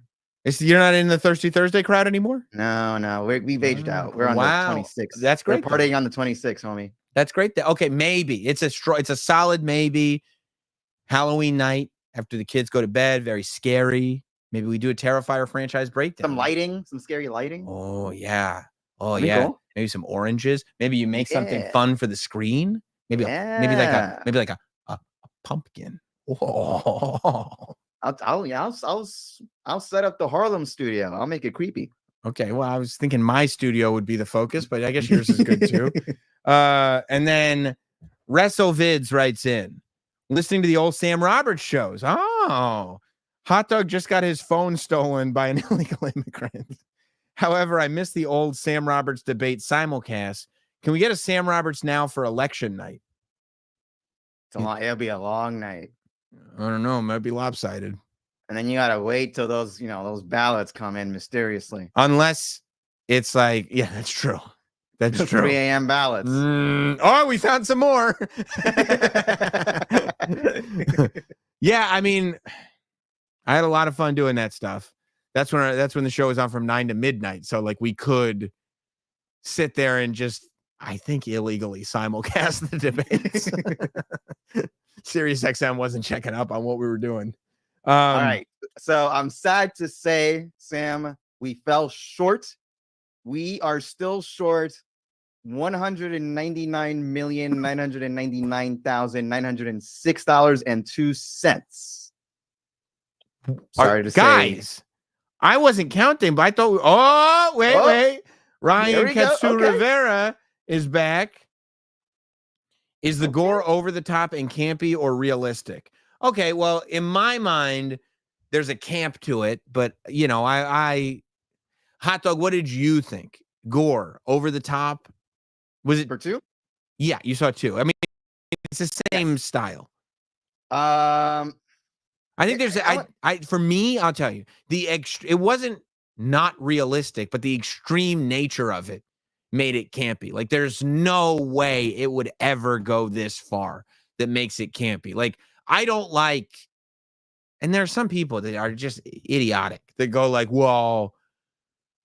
You're not in the Thirsty Thursday crowd anymore? No. We've aged out. We're on the 26th. That's great. We're partying on the 26th, homie. That's great. Okay, maybe. It's a solid maybe. Halloween night after the kids go to bed. Very scary. Maybe we do a Terrifier franchise breakdown. Some scary lighting. Oh, yeah. That'd be cool. Maybe some oranges. Maybe you make something fun for the screen. Maybe like a pumpkin. Oh. I'll set up the Harlem studio. I'll make it creepy. Okay. Well, I was thinking my studio would be the focus, but I guess yours is good too. And then WrestleVids writes in, listening to the old Sam Roberts shows. Oh, Hot Dog just got his phone stolen by an illegal immigrant. However, I missed the old Sam Roberts debate simulcast. Can we get a Sam Roberts now for election night? It'll be a long night. I don't know. It might be lopsided. And then you gotta wait till those ballots come in mysteriously. Unless it's like, yeah, that's true. That's true. 3 a.m. ballots. Oh, we found some more. Yeah, I mean, I had a lot of fun doing that stuff. That's when the show was on from 9 to midnight. So like we could sit there and just, I think, illegally simulcast the debates. SiriusXM wasn't checking up on what we were doing. All right. So I'm sad to say, Sam, we fell short. We are still short $199,999,906.02. Sorry to say. Guys, I wasn't counting, but I thought, wait. Ryan Katsu Rivera is back. Is the gore over the top and campy or realistic? Okay, well, in my mind, there's a camp to it, but I Hot Dog, what did you think? Gore, over the top? Was it for 2? Yeah, you saw 2. I mean, it's the same style. I think there's for me, I'll tell you, it wasn't not realistic, but the extreme nature of it made it campy. Like there's no way it would ever go this far that makes it campy. Like I don't like, and there are some people that are just idiotic that go like, well,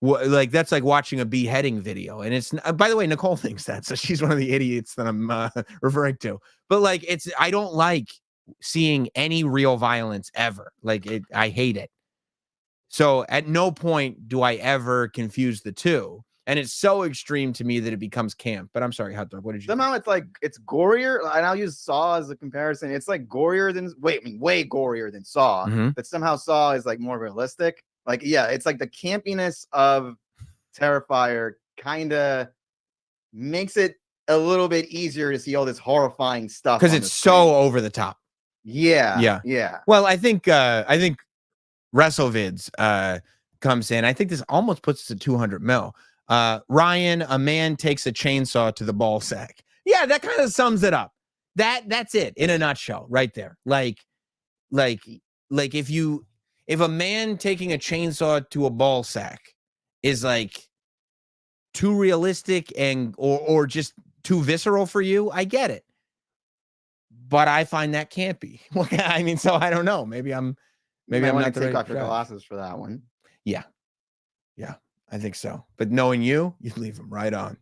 like that's like watching a beheading video. And it's, by the way, Nicole thinks that, so she's one of the idiots that I'm referring to. But like, I don't like seeing any real violence ever. I hate it. So at no point do I ever confuse the two. And it's so extreme to me that it becomes camp. But I'm sorry, Hot Dog, what did you Somehow it's gorier, and I'll use Saw as a comparison. It's like gorier than way gorier than Saw, but somehow Saw is like more realistic. Like, yeah, it's like the campiness of Terrifier kind of makes it a little bit easier to see all this horrifying stuff because it's so over the top. Yeah. Well, I think WrestleVids comes in. I think this almost puts us at 200 mil. Ryan, a man takes a chainsaw to the ball sack. Yeah, that kind of sums it up. That's it in a nutshell, right there. Like if a man taking a chainsaw to a ball sack is like too realistic and or just too visceral for you, I get it. But I find that campy. I mean, so I don't know. Maybe I'm not take off your glasses for that one. Yeah, I think so. But knowing you leave them right on.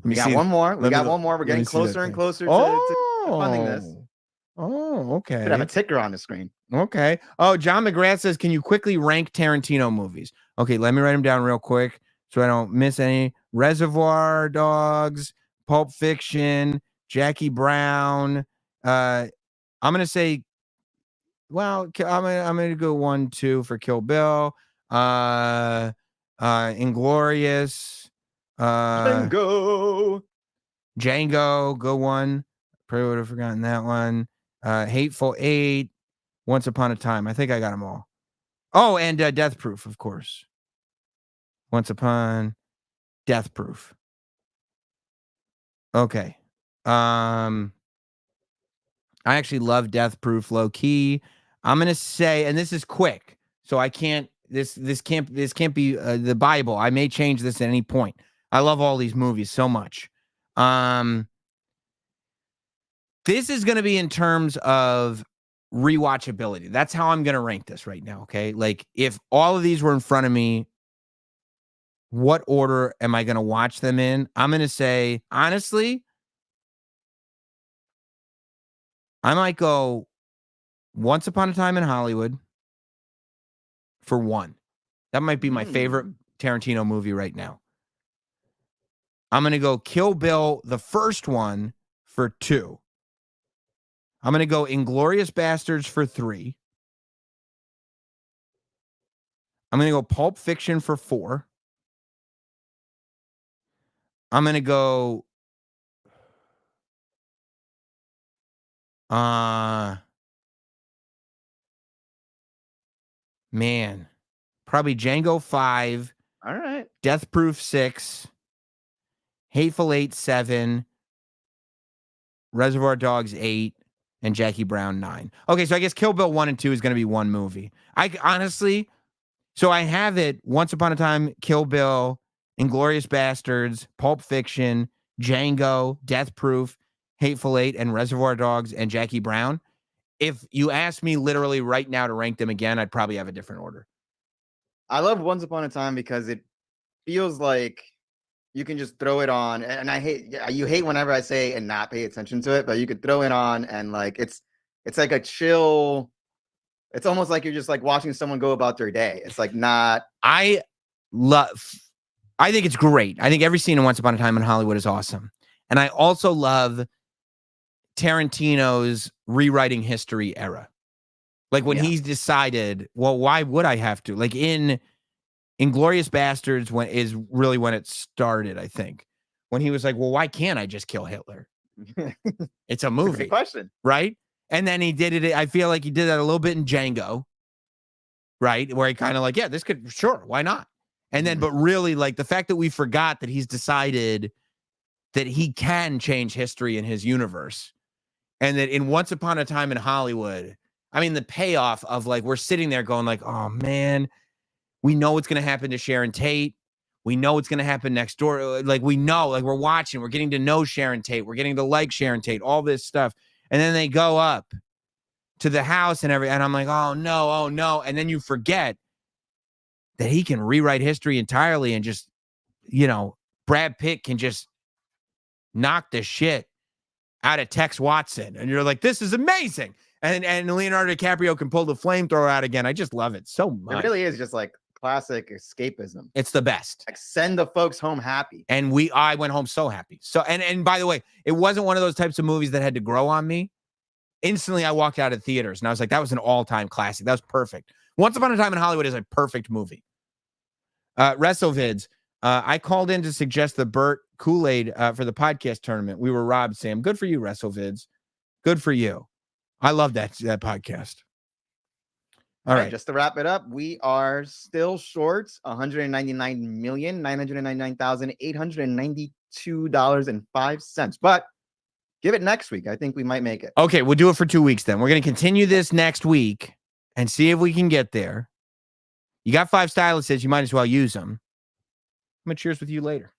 We got one more. We're getting closer and closer to funding this. Oh, okay. Should have a ticker on the screen. Okay. Oh, John McGrath says, can you quickly rank Tarantino movies? Okay, let me write them down real quick so I don't miss any. Reservoir Dogs, Pulp Fiction, Jackie Brown. I'm gonna say, well, I'm gonna go 1, 2 for Kill Bill. Inglorious. Django, go 1. Probably would have forgotten that one. Hateful Eight, Once Upon a Time. I think I got them all. Oh, and Death Proof, of course. Once Upon Death Proof. Okay. I actually love Death Proof low key. I'm gonna say, and this is quick, so I can't. This can't be the Bible. I may change this at any point. I love all these movies so much. This is gonna be in terms of rewatchability. That's how I'm gonna rank this right now. Okay, like if all of these were in front of me, what order am I gonna watch them in? I'm gonna say, honestly, I might go Once Upon a Time in Hollywood for 1. That might be my favorite Tarantino movie right now. I'm going to go Kill Bill, the first one, for 2. I'm going to go Inglourious Bastards for 3. I'm going to go Pulp Fiction for 4. I'm going to go probably Django 5. All right. Death Proof 6. Hateful Eight 7. Reservoir Dogs 8. And Jackie Brown 9. Okay, so I guess Kill Bill 1 and 2 is going to be one movie. I honestly, so I have it Once Upon a Time, Kill Bill, Inglourious Bastards, Pulp Fiction, Django, Death Proof, Hateful Eight, and Reservoir Dogs, and Jackie Brown. If you ask me literally right now to rank them again, I'd probably have a different order. I love Once Upon a Time because it feels like you can just throw it on, and you hate whenever I say and not pay attention to it, but you could throw it on and like it's like a chill. It's almost like you're just like watching someone go about their day. It's like not. I think it's great. I think every scene in Once Upon a Time in Hollywood is awesome, and I also love Tarantino's rewriting history era. Like when he's decided, well, why would I have to? Like in Inglourious Bastards is really when it started, I think. When he was like, well, why can't I just kill Hitler? It's a movie. That's a good question. Right? And then he did it. I feel like he did that a little bit in Django. Right? Where he kind of like, yeah, this could, sure, why not? And then, but really, like the fact that we forgot that he's decided that he can change history in his universe. And that in Once Upon a Time in Hollywood, I mean, the payoff of like, we're sitting there going like, oh man, we know what's going to happen to Sharon Tate. We know what's going to happen next door. Like we know, like we're watching, we're getting to know Sharon Tate. We're getting to like Sharon Tate, all this stuff. And then they go up to the house and and I'm like, oh no. And then you forget that he can rewrite history entirely and just, Brad Pitt can just knock the shit out of Tex Watson. And you're like, this is amazing. And Leonardo DiCaprio can pull the flamethrower out again. I just love it so much. It really is just like classic escapism. It's the best. Like send the folks home happy. And I went home so happy. So, and by the way, it wasn't one of those types of movies that had to grow on me. Instantly, I walked out of theaters and I was like, that was an all-time classic. That was perfect. Once Upon a Time in Hollywood is a perfect movie. WrestleVids. I called in to suggest the Burt Kool-Aid for the podcast tournament. We were robbed, Sam. Good for you, WrestleVids. Good for you. I love that podcast. All right. Just to wrap it up, we are still short $199,999,892.05. But give it next week. I think we might make it. Okay, we'll do it for 2 weeks then. We're going to continue this next week and see if we can get there. You got 5 styluses. You might as well use them. I'm going to cheers with you later.